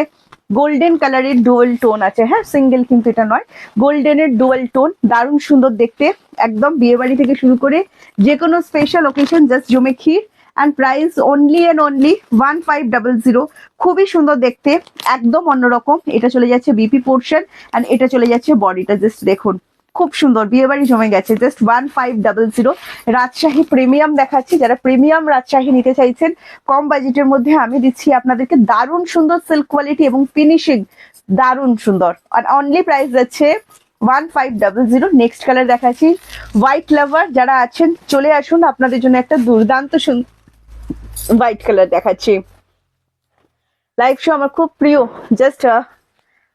গোল্ডেন কালারের ডুয়েল টোন আছে। হ্যাঁ, সিঙ্গেল কিন্তু এটা নয়, গোল্ডেনের ডুয়েল টোন, দারুণ সুন্দর দেখতে। একদম বিয়ে বাড়ি থেকে শুরু করে যে কোনো স্পেশাল ওকেশন জাস্ট জমে ক্ষীর। And price only and only 1500। খুবই সুন্দর দেখতে, একদম অন্যরকম। এটা চলে যাচ্ছে বিপি পোর্শন, অ্যান্ড এটা চলে যাচ্ছে বডিটা। জাস্ট দেখুন খুব সুন্দর, বিয়ে বাড়ি জমে গেছে। জাস্ট 1500 রাজশাহী প্রিমিয়াম দেখাচ্ছি। যারা প্রিমিয়াম রাজশাহী নিতে চাইছেন কম বাজেটের মধ্যে, আমি দিচ্ছি আপনাদেরকে দারুণ সুন্দর সিল্ক কোয়ালিটি এবং ফিনিশিং দারুণ সুন্দর। আর অনলি প্রাইস যাচ্ছে 1500। নেক্সট কালার দেখাচ্ছি, হোয়াইট লাভার যারা আছেন চলে আসুন, আপনাদের জন্য একটা দুর্দান্ত হোয়াইট কালার দেখাচ্ছি। লাইভ শো আমার খুব প্রিয়, জাস্ট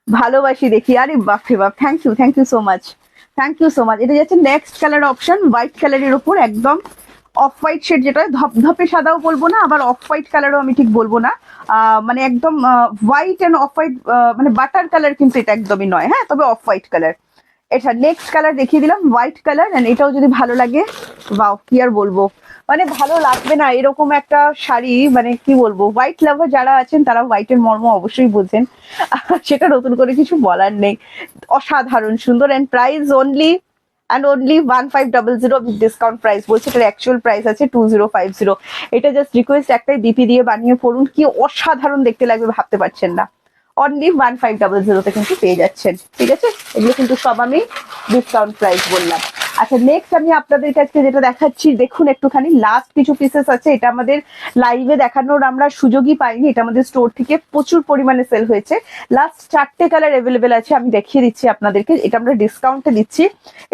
ভালোবাসি দেখি। আরে বাপ রে বাপ, thank you so much, thank you so much. এটা যাচ্ছে নেক্সট কালার অপশন, হোয়াইট কালারের উপর একদম অফ হোয়াইট শেড, যেটা ধপধপে সাদাও বলবো না, আবার অফ হোয়াইট কালারও আমি ঠিক বলবো না, মানে একদম হোয়াইট অ্যান্ড অফ হোয়াইট, মানে বাটার কালার কিন্তু এটা একদমই নয়, হ্যাঁ, তবে অফ হোয়াইট কালার। এটা নেক্সট কালার দেখিয়ে দিলাম, হোয়াইট কালার। এন্ড এটাও যদি ভালো লাগে, বাও, কি আর বলবো, মানে ভালো লাগবে না এরকম একটা শাড়ি, মানে কি বলবো, হোয়াইট লাভার যারা আছেন তারা হোয়াইটের মর্ম অবশ্যই বুঝেন, সেটা নতুন করে কিছু বলার নেই। অসাধারণ সুন্দর। And price only 1500 with discount price বলছে, এটার অ্যাকচুয়াল প্রাইস আছে 2050। এটা জাস্ট রিকোয়েস্ট একটাই, ডিপি দিয়ে বানিয়ে পড়ুন, কি অসাধারণ দেখতে লাগবে ভাবতে পারছেন না। অনলি 1500 কিন্তু পেয়ে যাচ্ছেন, ঠিক আছে। এগুলো কিন্তু সব আমি ডিসকাউন্ট প্রাইস বললাম। আচ্ছা, নেক্সট আমি আপনাদের কাছে যেটা দেখাচ্ছি, দেখুন একটুখানি, লাস্ট কিছু পিসেস আছে। এটা আমাদের লাইভে দেখানোর আমরা সুযোগই পাইনি, এটা আমাদের স্টোর থেকে প্রচুর পরিমাণে সেল হয়েছে। লাস্ট 4টে কালার অ্যাভেলেবেল আছে, আমি দেখিয়ে দিচ্ছি আপনাদেরকে। এটা আমরা ডিসকাউন্টে দিচ্ছি,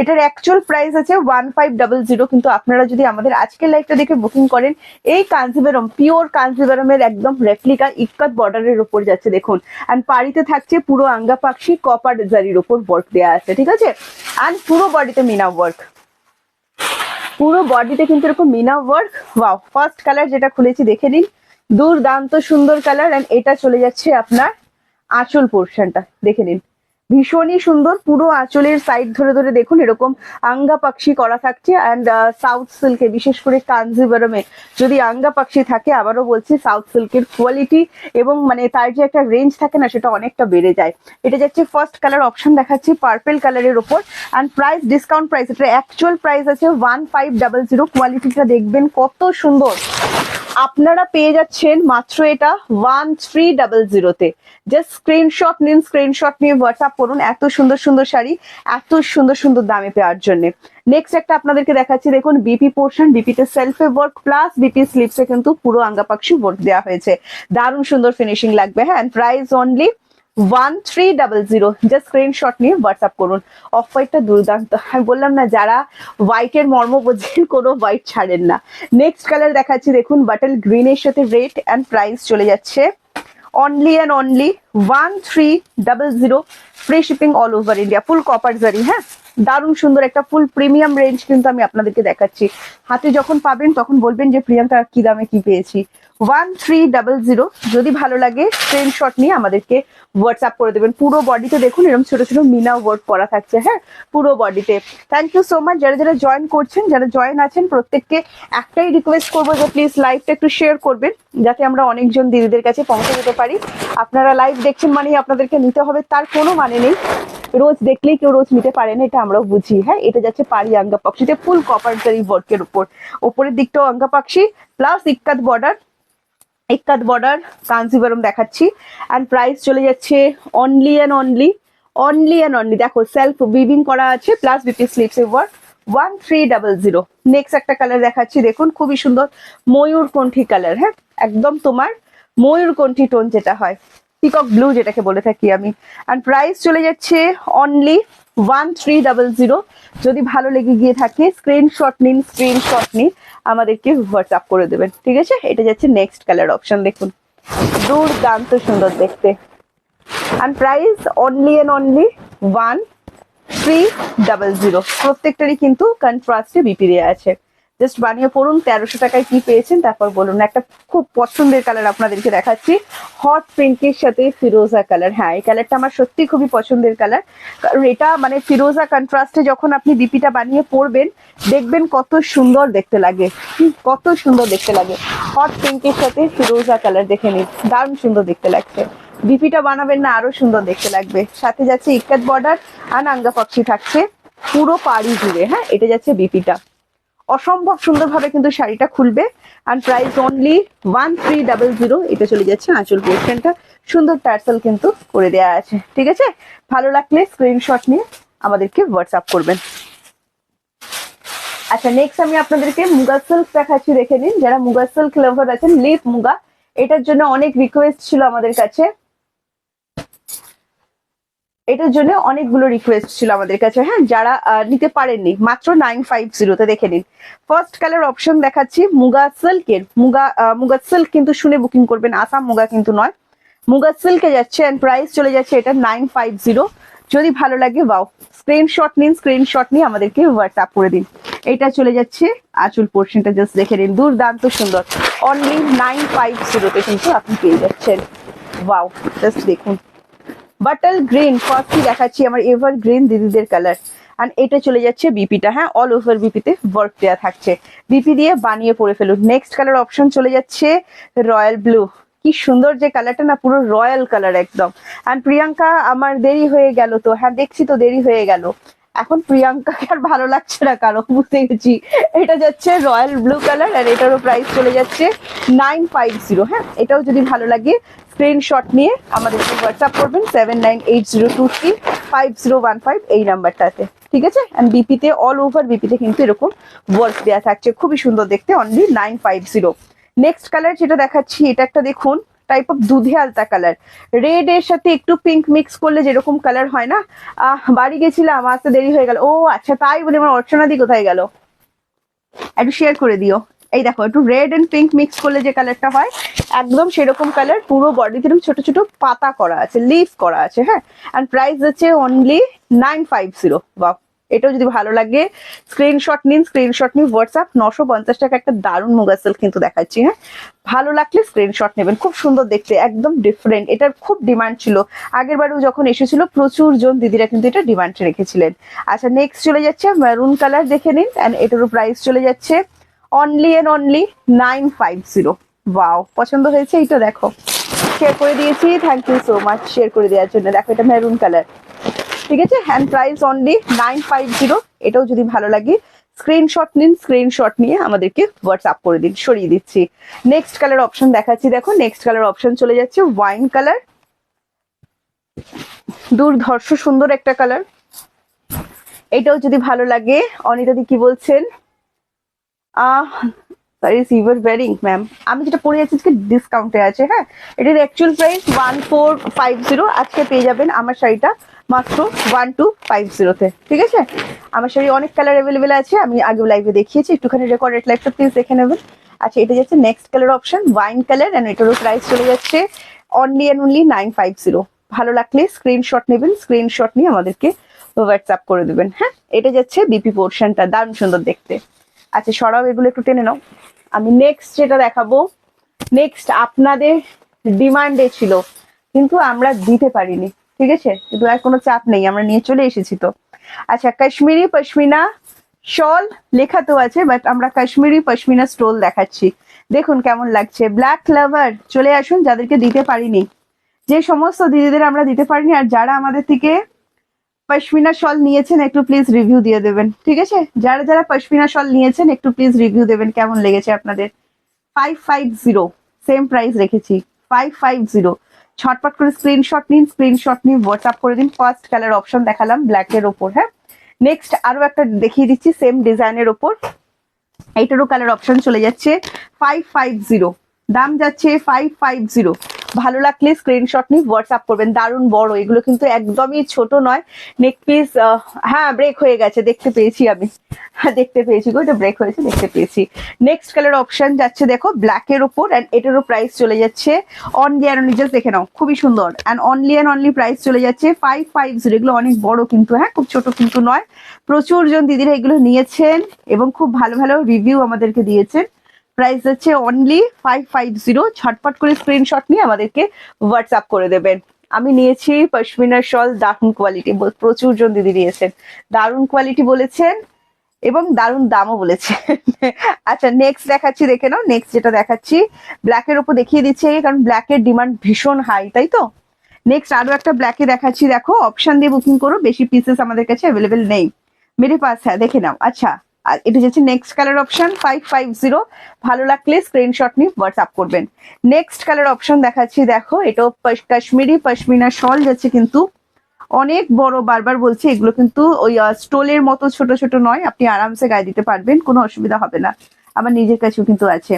এটার অ্যাকচুয়াল প্রাইস আছে 1500, কিন্তু আপনারা যদি আমাদের আজকের লাইভটা দেখে বুকিং করেন, এই কাঞ্জিভারম, পিওর কাঞ্জিভারমের একদম রেপ্লিকা ইক্কাত বর্ডারের উপর যাচ্ছে দেখুন। অ্যান্ড পাড়িতে থাকছে পুরো আঙ্গা পাখি কপার জারির উপর ওয়ার্ক দেওয়া আছে, ঠিক আছে। অ্যান্ড পুরো বডিতে মিনা ওয়ার্ক, পুরো বডিতে কিন্তু এরকম meena work. Wow, first colour যেটা খুলেছি দেখে নিন, দুর্দান্ত সুন্দর কালার। অ্যান্ড এটা চলে যাচ্ছে আপনার আঁচল পোর্শনটা, দেখে নিন, ভীষণই সুন্দর। পুরো আঁচলের সাইড ধরে ধরে দেখুন এরকম আঙ্গা পাখি করা থাকছে। অ্যান্ড সাউথ সিল্কে, বিশেষ করে কাঞ্জিভারমে যদি আঙ্গা পাখি থাকে, আবারও বলছি, সাউথ সিল্কের কোয়ালিটি এবং মানে তার যে একটা রেঞ্জ থাকে না, সেটা অনেকটা বেড়ে যায়। এটা যাচ্ছে ফার্স্ট কালার অপশন দেখাচ্ছি, পার্পেল কালারের ওপর। অ্যান্ড প্রাইস ডিসকাউন্ট প্রাইস, এটা অ্যাকচুয়াল প্রাইস আছে 1500। কোয়ালিটিটা দেখবেন কত সুন্দর, আপনারা পেয়ে যাচ্ছেন মাত্র এটা 1300-তে। জাস্ট স্ক্রিনশট নিন, স্ক্রিনশট নিয়ে হোয়াটসঅ্যাপ করুন, এত সুন্দর সুন্দর শাড়ি এত সুন্দর সুন্দর দামে পাওয়ার জন্য। নেক্সট একটা আপনাদেরকে দেখাচ্ছি, দেখুন বিপি পোর্শন, বিপিতে সেলফে ওয়ার্ক প্লাস বিপি স্লিপসে কিন্তু পুরো আঙ্গা পাখি ওয়ার্ক দেওয়া হয়েছে, দারুণ সুন্দর ফিনিশিং লাগবে। হ্যাঁ, প্রাইস অনলি 1300। জাস্ট স্ক্রিনশট নিয়ে হোয়াটসঅ্যাপ করুন। অফ হোয়াইটটা দুর্দান্ত, আমি বললাম না, যারা হোয়াইটের মর্ম বোঝেন কোনো হোয়াইট ছাড়েন না। নেক্সট কালার দেখাচ্ছি, দেখুন বাটল গ্রিনের সাথে রেড। অ্যান্ড প্রাইস চলে যাচ্ছে only and only 1300, free shipping all over India, full copper জারি। হ্যাঁ, দারুণ সুন্দর একটা ফুল প্রিমিয়াম রেঞ্জ কিন্তু আমি আপনাদেরকে দেখাচ্ছি। হাতে যখন পাবেন তখন বলবেন যে প্রিয়াঙ্কা কি দামে কি পেয়েছি। 1300, যদি ভালো লাগে স্ক্রিনশট নিয়ে আমাদেরকে হোয়াটসঅ্যাপ করে দেবেন। পুরো বডিতে দেখুন এরকম ছোট ছোট মিনা ওয়ার্ক করা থাকছে, হ্যাঁ, পুরো বডিতে। থ্যাংক ইউ সো মাচ যারা যারা জয়েন করছেন, যারা জয়েন আছেন প্রত্যেককে একটাই রিকোয়েস্ট করবো যে প্লিজ লাইভটা একটু শেয়ার করবেন, যাতে আমরা অনেকজন দিদিদের কাছে পৌঁছে দিতে পারি। আপনারা লাইভ দেখছেন মানে আপনাদেরকে নিতে হবে তার কোনো মানে নেই, রোজ দেখলেই কেউ রোজ নিতে পারে না, এটা আমরাও বুঝি। হ্যাঁ, এটা যাচ্ছে পাড়ি আঙ্গা পাখিতে ফুল কপার জারি ওয়ার্কের উপর, ওপরের দিকটাও আঙ্গা পাখি প্লাস ইক্কাত বর্ডার কাঞ্জিভারম দেখাচ্ছি। অ্যান্ড প্রাইস চলে যাচ্ছে অনলি অ্যান্ড অনলি, দেখো সেলফ উইভিং করা আছে প্লাস বিপি স্লিপস এর ওয়ার্ক, 1300। নেক্সট একটা কালার দেখাচ্ছি, দেখুন খুবই সুন্দর ময়ূরকণ্ঠী কালার। হ্যাঁ, একদম তোমার ময়ূরকণ্ঠী টোন যেটা হয়, পিকক ব্লু যেটাকে বলে থাকি আমি। অ্যান্ড প্রাইস চলে যাচ্ছে অনলি 1300। যদি ভালো লেগে গিয়ে থাকে স্ক্রিনশট নিন, আমাদেরকে হোয়াটসঅ্যাপ করে দেবেন, ঠিক আছে। এটা যাচ্ছে নেক্সট কালার অপশন, দেখুন দুর্দান্ত সুন্দর দেখতে। And price only and only 1300। প্রত্যেকটারই কিন্তু কন্ট্রাস্টে বিপি দেওয়া আছে, জাস্ট বানিয়ে পড়ুন। 1300 টাকায় কি পেয়েছেন তারপর বলুন। একটা খুব পছন্দের কালার আপনাদেরকে দেখাচ্ছি, হট পিঙ্কের সাথে ফিরোজা কালার। হ্যাঁ, এই কালারটা আমার সত্যি খুবই পছন্দের কালার, কারণ এটা মানে ফিরোজা কন্ট্রাস্টে যখন আপনি বিপিটা বানিয়ে পরবেন দেখবেন কত সুন্দর দেখতে লাগে, কত সুন্দর দেখতে লাগে। হট পিঙ্কের সাথে ফিরোজা কালার দেখে নিন, দারুণ সুন্দর দেখতে লাগছে। বিপিটা বানাবেন না আরো সুন্দর দেখতে লাগবে। সাথে যাচ্ছে ইক্কাত বর্ডার আর আঙ্গা পাখি থাকছে পুরো পাড়ি জুড়ে। হ্যাঁ, এটা যাচ্ছে বিপিটা, অসম্ভব সুন্দরভাবে কিন্তু শাড়িটা খুলবে। আর প্রাইস অনলি 1300। এটা চলে যাচ্ছে আঁচল পোর্শনটা, সুন্দর টার্সেল কিন্তু করে দেওয়া আছে, ঠিক আছে। ভালো লাগলে স্ক্রিনশট নিয়ে আমাদেরকে হোয়াটসঅ্যাপ করবেন। আচ্ছা নেক্সট আমি আপনাদেরকে মুগা সিল্ক দেখাচ্ছি, দেখে নিন। যারা মুগা সিল্ক লাভার আছেন, লিপ মুগা, এটার জন্য অনেক রিকোয়েস্ট ছিল আমাদের কাছে, এটার জন্য অনেকগুলো রিকোয়েস্ট ছিল আমাদের কাছে। হ্যাঁ, যারা নিতে পারেননি, মাত্র 950 দেখে নিন। ফার্স্ট কালার অপশন দেখাচ্ছি মুগা সিল্কের। মুগা সিল্ক কিন্তু শুনে বুকিং করবেন, আসাম মুগা কিন্তু নয়। মুগা সিল্কে যাচ্ছে এন্ড প্রাইস চলে যাচ্ছে এটা 950। যদি ভালো লাগে বাও, স্ক্রিনশট নিন, স্ক্রিনশট নিয়ে আমাদেরকে হোয়াটসঅ্যাপ করে দিন। এটা চলে যাচ্ছে আঁচল পোর্শনটা, জাস্ট দেখে নিন, দুর্দান্ত সুন্দর। অনলি 950 কিন্তু আপনি পেয়ে যাচ্ছেন। ওয়াও, জাস্ট দেখুন। বাটল গ্রিন ফার্স্টই দেখাচ্ছি, আমার এভার গ্রিন দিদিদের কালার। আর এটা চলে যাচ্ছে বিপিটা। হ্যাঁ, অল ওভার বিপিতে ওয়ার্ক দেওয়া থাকছে, বিপি দিয়ে বানিয়ে পরে ফেলুন। নেক্সট কালার অপশন চলে যাচ্ছে রয়্যাল ব্লু। কি সুন্দর যে কালারটা, না পুরো রয়্যাল কালার একদম। আর প্রিয়াঙ্কা আমার দেরি হয়ে গেল তো, হ্যাঁ দেখছি তো দেরি হয়ে গেল। এখন প্রিয়াঙ্কাকে আর ভালো লাগছে না কারো, বুঝতে গেছি। এটা যাচ্ছে রয়্যাল ব্লু কালার আর এটারও প্রাইস চলে যাচ্ছে 950। হ্যাঁ, এটাও যদি ভালো লাগে স্ক্রিনশট নিয়ে আমাদেরকে হোয়াটসঅ্যাপ করবেন 7980235015 এই নাম্বারটাতে, ঠিক আছে। এন্ড বিপিতে অল ওভার বিপিতে কিন্তু এরকম ওয়ার্ক দেওয়া থাকছে, খুবই সুন্দর দেখতে, অনলি 950। নেক্সট কালার যেটা দেখাচ্ছি, এটা একটা দেখুন টাইপ অফ দুধে আলতা কালার, রেড এর সাথে একটু পিঙ্ক মিক্স করলে যেরকম কালার হয় না। বাড়ি গেছিলাম, আসতে দেরি হয়ে গেল। ও আচ্ছা, তাই বলে আমার অর্চনাদি কোথায় গেল, একটু শেয়ার করে দিও। এই দেখো, একটু রেড এন্ড পিঙ্ক মিক্স করলে যে কালারটা হয়, একদম সেরকম কালার। পুরো বডিতে ছোট ছোট পাতা করা আছে, লিফ করা আছে। হ্যাঁ, এন্ড প্রাইস হচ্ছে অনলি 950। বাহ, এটাও যদি ভালো লাগে স্ক্রিনশট নিন, স্ক্রিনশট নিন হোয়াটসঅ্যাপ। 950 টাকা একটা দারুণ মুগা সিল্ক কিন্তু দেখাচ্ছি। হ্যাঁ, ভালো লাগলে স্ক্রিনশট নেবেন, খুব সুন্দর দেখতে, একদম ডিফারেন্ট। এটার খুব ডিমান্ড ছিল, আগের বারেও যখন এসেছিল প্রচুর জন দিদিরা কিন্তু এটা ডিমান্ড রেখেছিলেন। আচ্ছা নেক্সট চলে যাচ্ছে মেরুন কালার, দেখে নিন। এন্ড এটারও প্রাইস চলে যাচ্ছে অনলি এন্ড অনলি 950। ওয়াও, পছন্দ হয়েছে এইটা, দেখো শেয়ার করে দিয়েছি, thank you so much share করে দেওয়ার জন্য। দেখো এটা মেরুন কালার, ঠিক আছে। Hand price only 950। এটাও যদি ভালো লাগে স্ক্রিনশট নিন, স্ক্রিনশট নিয়ে আমাদেরকে হোয়াটসঅ্যাপ করে দিন, সরিয়ে দিচ্ছি। নেক্সট কালার অপশন দেখাচ্ছি, দেখো নেক্সট কালার অপশন চলে যাচ্ছে ওয়াইন কালার, দুর্ধর্ষ সুন্দর একটা কালার। এটাও যদি ভালো লাগে, অনিতাদি কি বলছেন, ম্যাম আমি যেটা পরে যাচ্ছি আজকে ডিসকাউন্টে আছে। হ্যাঁ, এটার অ্যাকচুয়াল প্রাইস 1450, আজকে পেয়ে যাবেন আমার শাড়িটা মাত্র 1250-তে, ঠিক আছে। আমার শাড়ি অনেক কালার অ্যাভেলেবেল আছে, আমি আগেও লাইভে দেখিয়েছি, একটুখানি রেকর্ডেড লাইভটা প্লিজ দেখে নেবেন। আচ্ছা, এটা যাচ্ছে next colour option wine colour, and এটারও প্রাইস চলে যাচ্ছে অনলি এন্ড অনলি 950। ভালো লাগলে স্ক্রিনশট নেবেন, স্ক্রিনশট নিয়ে আমাদেরকে হোয়াটসঅ্যাপ করে দেবেন। হ্যাঁ, এটা যাচ্ছে বিপি পোর্শনটা, দারুণ সুন্দর দেখতে। আচ্ছা সরাও, এগুলো একটু টেনে নাও। আমি নেক্সট যেটা দেখাবো, নেক্সট আপনাদের ডিমান্ডে ছিল কিন্তু আমরা দিতে পারিনি, ঠিক আছে, কিন্তু আর কোনো চাপ নেই, আমরা নিয়ে চলে এসেছি তো। আচ্ছা, কাশ্মীরি পশমিনা শল লেখা তো আছে, বাট আমরা কাশ্মীরি পশমিনা স্টোল দেখাচ্ছি, দেখুন কেমন লাগছে। ব্ল্যাক লাভার চলে আসুন, যাদেরকে দিতে পারিনি, যে সমস্ত দিদিদের আমরা দিতে পারিনি, আর যারা আমাদের থেকে পশমিনা শল নিয়েছেন একটু প্লিজ রিভিউ দিয়ে দেবেন, ঠিক আছে। যারা যারা পশমিনা শল নিয়েছেন একটু প্লিজ রিভিউ দেবেন, কেমন লেগেছে আপনাদের। 550 সেম প্রাইস রেখেছি, 550। ছটপট করে স্ক্রিনশট নিন, স্ক্রিনশট নিয়ে হোয়াটসঅ্যাপ করে দিন। ফার্স্ট কালার অপশন দেখালাম ব্ল্যাক এর ওপর। হ্যাঁ, নেক্সট আরো একটা দেখিয়ে দিচ্ছি সেম ডিজাইনের ওপর, এইটারও কালার অপশন চলে যাচ্ছে 550, দাম যাচ্ছে 550। ভালো লাগলে স্ক্রিনশট নিয়ে হোয়াটসঅ্যাপ করবেন। দারুণ বড়, এগুলো কিন্তু একদমই ছোট নয়। নেক পিস, হ্যাঁ ব্রেক হয়ে গেছে, দেখতে পেয়েছি আমি, হ্যাঁ দেখতে পেয়েছি গো, এটা ব্রেক হয়েছে, দেখতে পেয়েছি। নেক্সট কালার অপশন যাচ্ছে দেখো ব্ল্যাক এর উপর, এন্ড এটারও প্রাইস চলে যাচ্ছে অনলি অ্যান্ড অনলি, জাস্ট দেখে নাও খুবই সুন্দর, and only and only price চলে যাচ্ছে 550। এগুলো অনেক বড় কিন্তু, হ্যাঁ খুব ছোট কিন্তু নয়। প্রচুর জন দিদিরা এগুলো নিয়েছেন এবং খুব ভালো ভালো রিভিউ আমাদেরকে দিয়েছেন। প্রাইস হচ্ছে অনলি 550। ঝটপট করে স্ক্রিনশট নিয়ে আমাদেরকে হোয়াটসঅ্যাপ করে দেবেন। আমি নিয়েছি পশমিনার শল, দারুণ কোয়ালিটি, প্রচুর জন দিদি নিয়েছেন, দারুণ কোয়ালিটি বলেছেন এবং দারুণ দামও বলেছেন। আচ্ছা নেক্সট দেখাচ্ছি, দেখে নাও। নেক্সট যেটা দেখাচ্ছি ব্ল্যাকের উপর দেখিয়ে দিচ্ছি, কারণ ব্ল্যাকের ডিমান্ড ভীষণ হাই, তাই তো। নেক্সট আরো একটা ব্ল্যাকে দেখাচ্ছি, দেখো অপশন দিয়ে বুকিং করো, বেশি পিসেস আমাদের কাছে অ্যাভেলেবেল নেই মেরে পাস। হ্যাঁ দেখে নাও। আচ্ছা, আর এটা যাচ্ছে নেক্সট কালার অপশন 550। ভালো লাগলে স্ক্রিনশট নিয়ে হোয়াটসঅ্যাপ করবেন। নেক্সট কালার অপশন দেখাচ্ছি, দেখো এটাও কাশ্মীরি পশমিনা শল যাচ্ছে কিন্তু অনেক বড়, বারবার বলছি এগুলো কিন্তু ওই স্টোলের মতো ছোট ছোট নয়, আপনি আরামসে গায়ে দিতে পারবেন, কোনো অসুবিধা হবে না। আমার নিজের কাছেও কিন্তু আছে।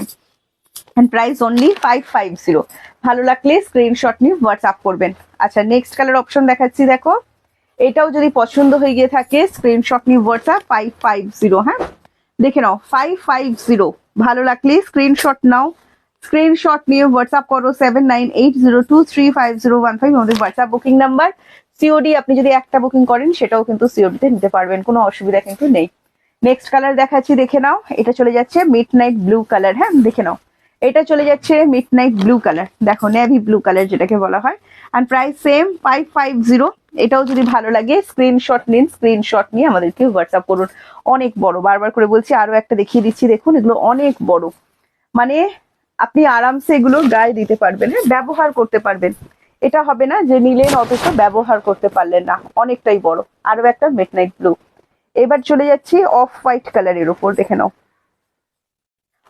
And price only 550। ভালো লাগলে স্ক্রিনশট নিয়ে হোয়াটসঅ্যাপ করবেন। আচ্ছা নেক্সট কালার অপশন দেখাচ্ছি, দেখো এটাও যদি পছন্দ হয়ে গিয়ে থাকে স্ক্রিনশট নিয়ে হোয়াটসঅ্যাপ 550। হ্যাঁ দেখে নাও 550, ভালো লাগলে স্ক্রিনশট নাও, স্ক্রিনশট নিয়ে হোয়াটসঅ্যাপ করো 7980235015 আমাদের হোয়াটসঅ্যাপ বুকিং নাম্বার। সিওডি আপনি যদি একটা বুকিং করেন সেটাও কিন্তু সিওডিতে নিতে পারবেন, কোনো অসুবিধা কিন্তু নেই। নেক্সট কালার দেখাচ্ছি, দেখে নাও এটা চলে যাচ্ছে মিড নাইট ব্লু কালার। হ্যাঁ দেখে নাও এটা চলে যাচ্ছে মিড নাইট ব্লু কালার, দেখো নেভি ব্লু কালার যেটাকে বলা হয়। And price same 550। এটাও যদি ভালো লাগে স্ক্রিনশট নিন, স্ক্রিনশট নিয়ে আমাদেরকে হোয়াটসঅ্যাপ করুন। অনেক বড়, বারবার করে বলছি, আরো একটা দেখিয়ে দিচ্ছি, দেখুন এগুলো অনেক বড়, মানে আপনি আরামসে এগুলো গায়ে দিতে পারবেন, হ্যাঁ ব্যবহার করতে পারবেন। এটা হবে না যে নিলেন অথচ ব্যবহার করতে পারলেন না, অনেকটাই বড়। আরো একটা মিড নাইট ব্লু। এবার চলে যাচ্ছি অফ হোয়াইট কালারের উপর, দেখে নাও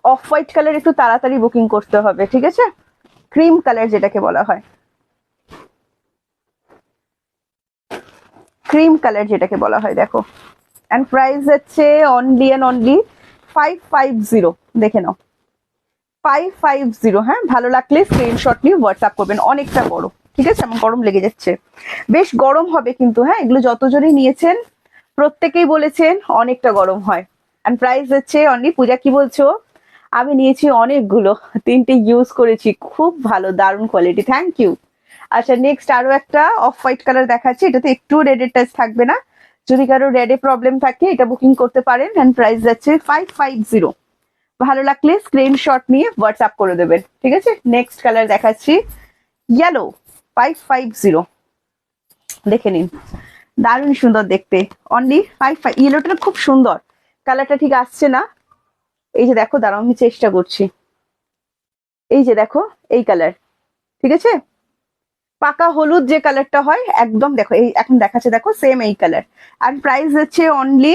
অফ হোয়াইট কালার একটু তাড়াতাড়ি বুকিং করতে হবে, ঠিক আছে। ক্রিম কালার যেটাকে বলা হয়, ক্রিম কালার যেটাকে বলা হয়, দেখো। এন্ড প্রাইস হচ্ছে অনলি এন্ড অনলি 550। দেখে নাও 550। হ্যাঁ ভালো লাগলে স্ক্রিনশট নিয়ে হোয়াটসঅ্যাপ করবেন। অনেকটা বড়, ঠিক আছে, আমার গরম লেগে যাচ্ছে, বেশ গরম হবে কিন্তু। হ্যাঁ এগুলো যতজনই নিয়েছেন প্রত্যেকেই বলেছেন অনেকটা গরম হয়। এন্ড প্রাইস হচ্ছে অনলি, পূজা কি বলছো? আমি নিয়েছি অনেকগুলো, 3টে ইউজ করেছি, খুব ভালো, দারুণ কোয়ালিটি, থ্যাংক ইউ। আচ্ছা নেক্সট আরো একটা অফ হোয়াইট কালার দেখাচ্ছি, এটাতে একটু রেডের টাচ থাকবে না, যদি কারো রেডে প্রবলেম থাকে এটা বুকিং করতে পারেন। এন্ড প্রাইস যাচ্ছে 550। ভালো লাগলে স্ক্রিনশট নিয়ে হোয়াটসঅ্যাপ করে দেবেন, ঠিক আছে। নেক্সট কালার দেখাচ্ছি ইয়েলো 550, দেখে নিন দারুণ সুন্দর দেখতে, অনলি 55। ইয়েলোটা খুব সুন্দর, কালারটা ঠিক আসছে না, এই যে দেখো, দাঁড়াও আমি চেষ্টা করছি, এই যে দেখো এই কালার, ঠিক আছে, পাকা হলুদ যে কালারটা হয় একদম, দেখো এই এখন দেখাচ্ছে, দেখো সেম এই কালার। আর প্রাইস হচ্ছে অনলি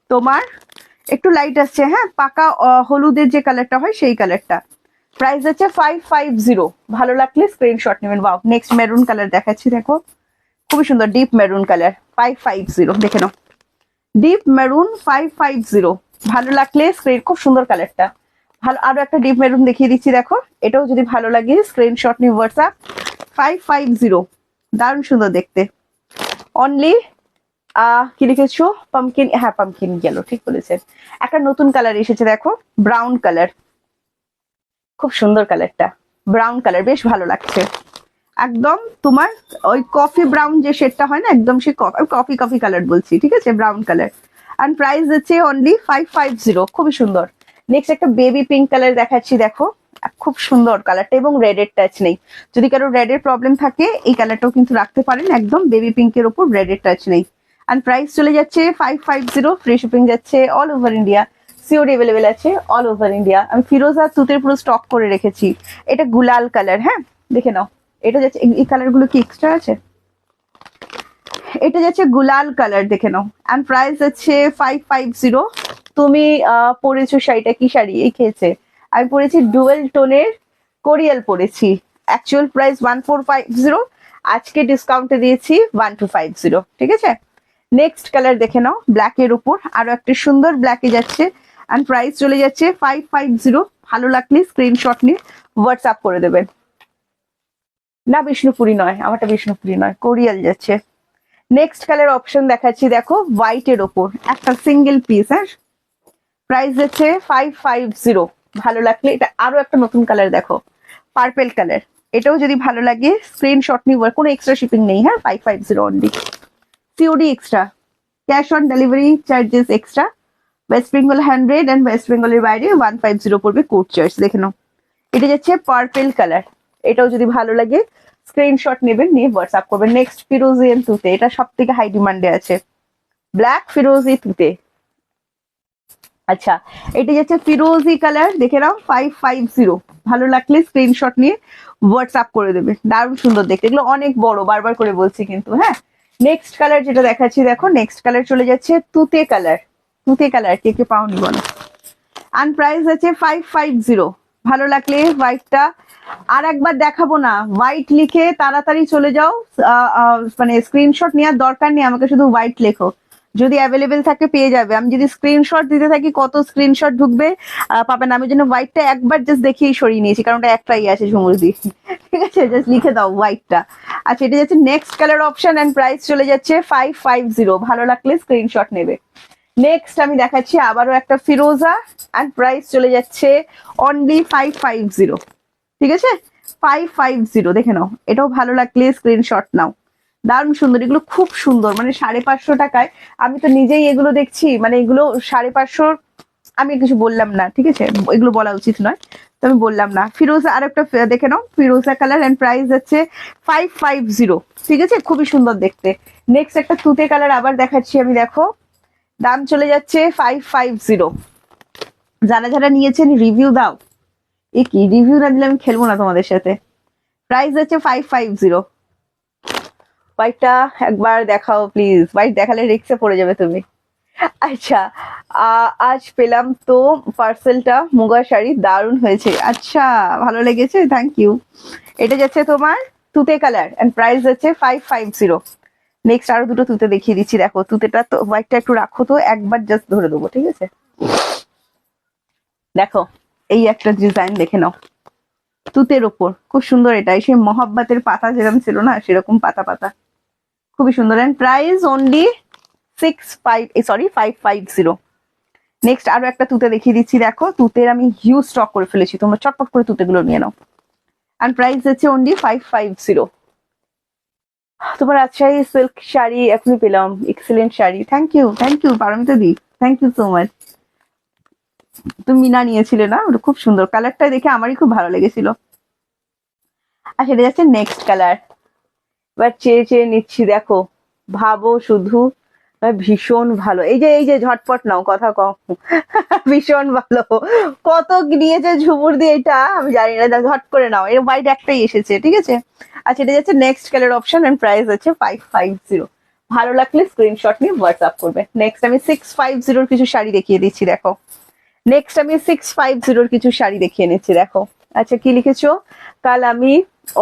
তোমার একটু লাইট আসছে, হ্যাঁ পাকা হলুদের যে কালারটা হয় সেই কালারটা। প্রাইস হচ্ছে 550। ভালো লাগলে স্ক্রিনশট নেবেন। ওয়াও নেক্সট মেরুন কালার দেখাচ্ছি, দেখো খুবই সুন্দর ডিপ মেরুন কালার 550, দেখে নাও ডিপ মেরুন 550। ভালো লাগলে স্ক্রিন, খুব সুন্দর কালারটা, ভালো। আরো একটা ডিপ মেরুন দেখিয়ে দিচ্ছি, দেখো এটাও যদি ভালো লাগে স্ক্রিনশট নিয়ে হোয়াটসঅ্যাপ 550। দারুণ সুন্দর দেখতে, অনলি কি লিখেছো পামকিন, হ্যাঁ পামকিন ইয়েলো, ঠিক বলেছেন। একটা নতুন কালার এসেছে, দেখো ব্রাউন কালার, খুব সুন্দর কালারটা, ব্রাউন কালার বেশ ভালো লাগছে, একদম তোমার ওই কফি ব্রাউন যে শেডটা হয় না, একদম সে কফি কফি কালার বলছি, ঠিক আছে, ব্রাউন কালার। আর প্রাইস হচ্ছে অনলি 550, খুবই সুন্দর। নেক্সট একটা বেবি পিঙ্ক কালার দেখাচ্ছি, দেখো খুব সুন্দর কালারটা, এবং রেডের টাচ নেই, যদি কারো রেডের প্রবলেম থাকে এই কালারটাও কিন্তু রাখতে পারেন, একদম বেবি পিঙ্কের উপর রেডের টাচ নেই। আর প্রাইস চলে যাচ্ছে 550, ফ্রি শিপিং যাচ্ছে all over India, COD available আছে অল ওভার ইন্ডিয়া। আমি ফিরোজা তুতের পুরো স্টক করে রেখেছি। এটা গুলাল কালার, হ্যাঁ দেখে নাও, এটা যাচ্ছে, এই কালার গুলো কি এক্সট্রা আছে, এটা যাচ্ছে গুলাল কালার, দেখে নাও। এন্ড প্রাইস হচ্ছে 550। তুমি পরেছো শাড়িটা, কি শাড়ি এই খেয়েছে, আমি পরেছি ডুয়েল টোনের কোরিয়াল পরেছি, অ্যাকচুয়াল প্রাইস 1450, আজকে ডিসকাউন্টে দিয়েছি 1250, ঠিক আছে। নেক্সট কালার দেখে নাও, ব্ল্যাক এর উপর আরো একটা সুন্দর ব্ল্যাকে যাচ্ছে, এন্ড প্রাইস চলে যাচ্ছে 550। ভালো লাগলে স্ক্রিনশট নিয়ে হোয়াটসঅ্যাপ করে দেবেন। না বিষ্ণুপুরি নয়, আমারটা বিষ্ণুপুরি নয়, কোরিয়াল যাচ্ছে। নেক্সট কালার অপশন দেখাচ্ছি, দেখো হোয়াইট এর ওপর একটা সিঙ্গেল পিস, হ্যাঁ প্রাইস হচ্ছে 550। ভালো লাগলে এটা আরো একটা নতুন কালার, দেখো পার্পেল কালার, এটাও যদি ভালো লাগে স্ক্রিনশট নিয়ে, কোনো এক্সট্রা শিপিং নেই, হ্যাঁ 550 only, COD extra, cash on delivery charges extra, West Bengal 100 and West বেঙ্গলের বাইরে 150 পড়বে কোড চার্জ। দেখে নাও এটা যাচ্ছে পার্পেল কালার, এটাও যদি ভালো লাগে স্ক্রিনশট নেবেন, নিয়ে হোয়াটসঅ্যাপ করবেন। নেক্সট ফিরোজি এন্ড তুতে, এটা সব থেকে হাই ডিমান্ডে আছে, ব্ল্যাক ফিরোজি তুতে। আচ্ছা এটা যাচ্ছে ফিরোজি কালার, দেখে নাও 550। ভালো লাগলে স্ক্রিনশট নিয়ে হোয়াটসঅ্যাপ করে দেবে, দারুণ সুন্দর দেখতে, এগুলো অনেক বড়, বারবার করে বলছি কিন্তু। হ্যাঁ নেক্সট কালার যেটা দেখাচ্ছি, দেখো নেক্সট কালার চলে যাচ্ছে তুতে কালার, তুতে কালার কে কে পাওনি বলো। আর প্রাইস আছে 550। ভালো লাগলে হোয়াইটটা আর একবার দেখাবো না, হোয়াইট লিখে তাড়াতাড়ি চলে যাও, মানে স্ক্রিনশট নেওয়ার দরকার নেই, আমাকে শুধু হোয়াইট লেখো, যদি অ্যাভেলেবেল থাকে পেয়ে যাবে। আমি যদি স্ক্রিনশট দিতে থাকি কত স্ক্রিনশট ঢুকবে পাবেন। আমি জন্য হোয়াইটটা একবার জাস্ট দেখিয়ে সরিয়ে নিয়েছি, কারণ ওটা একটাই আছে ঝুমুরদি। ঠিক আছে, জাস্ট লিখে দাও হোয়াইটটা। আচ্ছা, এটা যাচ্ছে next colour option and price চলে যাচ্ছে 550। ভালো লাগলে স্ক্রিনশট নেবে। নেক্সট আমি দেখাচ্ছি আবারও একটা ফিরোজা এন্ড প্রাইস চলে যাচ্ছে অনলি 550। ঠিক আছে, 550 দেখে নাও। এটাও ভালো লাগলে স্ক্রিনশট নাও। দারুণ সুন্দর, এগুলো খুব সুন্দর, মানে 550 টাকায়। আমি তো নিজেই এগুলো দেখছি, মানে এগুলো 550। আমি কিছু বললাম না, ঠিক আছে, এগুলো বলা উচিত নয়, তো আমি বললাম না। ফিরোজা আর একটা দেখে নাও, ফিরোজা কালার এন্ড প্রাইস হচ্ছে 550। ঠিক আছে, খুবই সুন্দর দেখতে। নেক্সট একটা তুতে কালার আবার দেখাচ্ছি আমি, দেখো দাম চলে যাচ্ছে 550। যারা যারা নিয়েছেন রিভিউ দাও। এ কি, রিভিউ না দিলে আমি খেলবো না তোমাদের সাথে। প্রাইস হচ্ছে 550। হোয়াইটটা একবার দেখাও প্লিজ, হোয়াইট দেখালে রিক্সে পড়ে যাবে তুমি। আচ্ছা, আজ পেলাম তো পার্সেলটা, মুগা শাড়ি দারুণ হয়েছে। আচ্ছা, ভালো লেগেছে, থ্যাংক ইউ। এটা যাচ্ছে তোমার তুতে কালার এন্ড প্রাইস হচ্ছে 550। নেক্সট আরো দুটো তুতে দেখিয়ে দিচ্ছি, দেখো তুতেটা তো হোয়াইটটা একটু রাখো তো, একবার জাস্ট ধরে দেবো, ঠিক আছে। দেখো এই একটা ডিজাইন দেখে নাও, তুতের ওপর খুব সুন্দর। এটাই সেই মহাব্বাতের পাতা যেরকম ছিল না, সেরকম পাতা পাতা, খুবই সুন্দর। And price only 550। নেক্সট আরো একটা তুতে দেখিয়ে দিচ্ছি, দেখো তুতের আমি হিউজ স্টক করে ফেলেছি, তোমরা চটপট করে তুতেগুলো নিয়ে নাও। এন্ড প্রাইস হচ্ছে অনলি 550। তোমার রাজশাহী সিল্ক শাড়ি এখনই পেলাম, excellent sari, thank you Paromita di, thank you so much. তুমি মিনা নিয়েছিলে না, ওটা খুব সুন্দর, কালারটা দেখে আমারই খুব ভালো লেগেছিল। আর সেটা যাচ্ছে নেক্সট কালার, এবার চেয়ে চেয়ে নিচ্ছি, দেখো ভাবো শুধু, ভীষণ ভালো। এই যে ঝটপট নাও, কথা কম। ভীষণ ভালো, কত নিয়েছে ঝুমুর দিয়ে, এটা আমি জানি না, ঝট করে নাও, এর হোয়াইট একটাই এসেছে, ঠিক আছে। আচ্ছা, এটা যাচ্ছে next colour option and price হচ্ছে 550। ভালো লাগলে স্ক্রিনশট নিয়ে হোয়াটসঅ্যাপ করবে। নেক্সট আমি 650 কিছু শাড়ি দেখিয়ে দিচ্ছি, দেখো নেক্সট আমি 650 কিছু শাড়ি দেখিয়ে নিচ্ছি, দেখো। আচ্ছা, কি লিখেছো? কাল আমি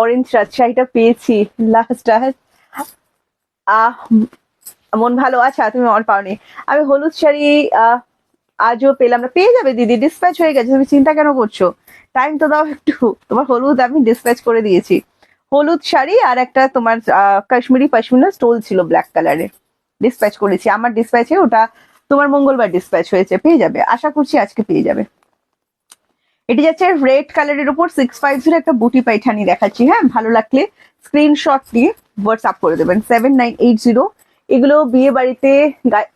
অরেঞ্জ রাজশাহীটা পেয়েছি লাস্ট। মন ভালো, আচ্ছা তুমি অন পাওনি। আমি হলুদ শাড়ি আজও পেলাম না, পেয়ে যাবে দিদি, ডিসপ্যাচ হয়ে গেছে, তুমি চিন্তা কেন করছো, টাইম তো দাও একটু। তোমার হলুদ আমি ডিসপ্যাচ করে দিয়েছি, হলুদ শাড়ি আর একটা তোমার কাশ্মীরি পশমিনা স্টোল ছিল ব্ল্যাক কালারের, ডিসপ্যাচ করেছি। আমার ডিসপ্যাচে ওটা তোমার মঙ্গলবার ডিসপ্যাচ হয়েছে, পেয়ে যাবে, আশা করছি আজকে পেয়ে যাবে। এটি যাচ্ছে রেড কালারের উপর 650 একটা বুটি পাইঠানি দেখাচ্ছি, হ্যাঁ ভালো লাগলে স্ক্রিনশট দিয়ে হোয়াটসঅ্যাপ করে দেবেন 7980। এগুলো বিয়ে বাড়িতে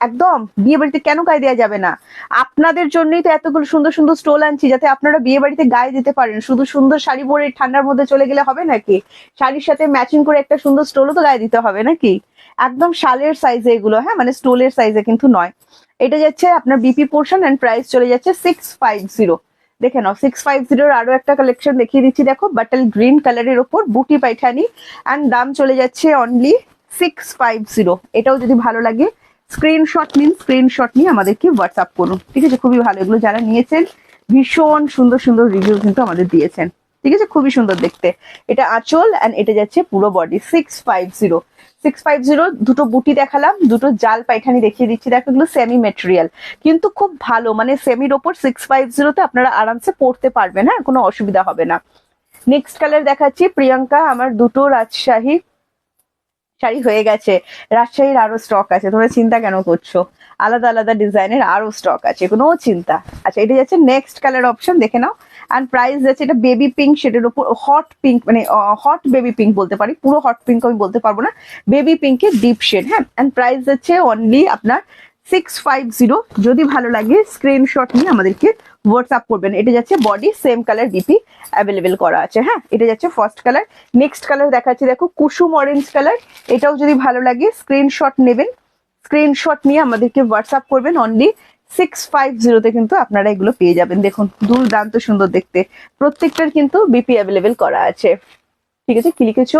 একদম, বিয়ে বাড়িতে কেন গায়ে দেওয়া যাবে না, আপনাদের জন্যই তো এতগুলো সুন্দর সুন্দর স্টোল আনছি, যাতে আপনারা বিয়ে বাড়িতে গায়ে দিতে পারেন। শুধু সুন্দর শাড়ি পরে ঠান্ডার মধ্যে চলে গেলে হবে নাকি, শাড়ির সাথে ম্যাচিং করে একটা সুন্দর স্টোলও তো গায়ে দিতে হবে নাকি। একদম শালের সাইজে এগুলো, হ্যাঁ মানে স্টোলের সাইজে কিন্তু নয়। এটা যাচ্ছে আপনার বিপি পোর্শন এন্ড প্রাইস চলে যাচ্ছে 650। দেখে নাও 650 আরো একটা কালেকশন দেখিয়ে দিচ্ছি, দেখো বাটল গ্রিন কালারের ওপর বুটি পাইঠানি এন্ড দাম চলে যাচ্ছে অনলি 650। এটাও যদি ভালো লাগে স্ক্রিনশট নিন, স্ক্রিনশট নিয়ে আমাদেরকে হোয়াটসঅ্যাপ করুন, ঠিক আছে। খুবই ভালো, এগুলো যারা নিয়েছেন ভীষণ সুন্দর সুন্দর রিভিউ কিন্তু আমাদের দিয়েছেন, ঠিক আছে, খুবই সুন্দর দেখতে। এটা আঁচল এন্ড এটা যাচ্ছে পুরো বডি 650। দুটো বুটি দেখালাম, দুটো জাল পাইঠানি দেখিয়ে দিচ্ছি, দেখো এগুলো সেমি মেটেরিয়াল কিন্তু খুব ভালো, মানে সেমির ওপর 650 আপনারা আরামসে পড়তে পারবেন, হ্যাঁ কোনো অসুবিধা হবে না। নেক্সট কালার দেখাচ্ছি প্রিয়াঙ্কা, আমার দুটো রাজশাহী শাড়ি হয়ে গেছে, রাজশাহীর আরো স্টক আছে, তোমরা চিন্তা কেন করছো, আলাদা আলাদা ডিজাইনের আরো স্টক আছে, কোনো চিন্তা। আচ্ছা, এটা যাচ্ছে নেক্সট কালার অপশন, দেখে নাও। এন্ড প্রাইস যাচ্ছে, এটা বেবি পিঙ্ক শেডের উপর, হট পিঙ্ক, মানে হট বেবি পিঙ্ক বলতে পারি, পুরো হট পিঙ্ক আমি বলতে পারবো না, বেবি পিঙ্কের ডিপ শেড, হ্যাঁ। এন্ড প্রাইস যাচ্ছে অনলি আপনার 650। যদি ভালো লাগে স্ক্রিনশট নিয়ে আমাদেরকে হোয়াটসঅ্যাপ করবেন। এটা যাচ্ছে body same colour BP available করা আছে, হ্যাঁ। এটা যাচ্ছে ফার্স্ট কালার। নেক্সট কালার দেখাচ্ছি, দেখো কুসুম অরেঞ্জ কালার, এটাও যদি ভালো লাগে স্ক্রিনশট নেবেন, স্ক্রিনশট নিয়ে আমাদেরকে হোয়াটসঅ্যাপ করবেন। অনলি 650 কিন্তু আপনারা এগুলো পেয়ে যাবেন। দেখুন দুর্দান্ত সুন্দর দেখতে, প্রত্যেকটার কিন্তু বিপি অ্যাভেলেবেল করা আছে, ঠিক আছে। কি লিখেছো?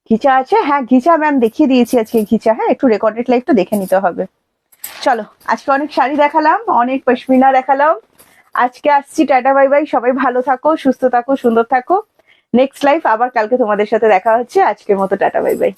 ঘিচা আছে, হ্যাঁ ঘিচা ম্যাম দেখিয়ে দিয়েছি আজকে ঘিচা, হ্যাঁ একটু রেকর্ডেড লাইভটা দেখে নিতে হবে। চলো, আজকে অনেক শাড়ি দেখালাম, অনেক পশমিনা দেখালাম, আজকে আসছি, টাটা বাই বাই। সবাই ভালো থাকো, সুস্থ থাকো, সুন্দর থাকো। নেক্সট লাইফ আবার কালকে তোমাদের সাথে দেখা হচ্ছে। আজকের মতো টাটা বাই বাই।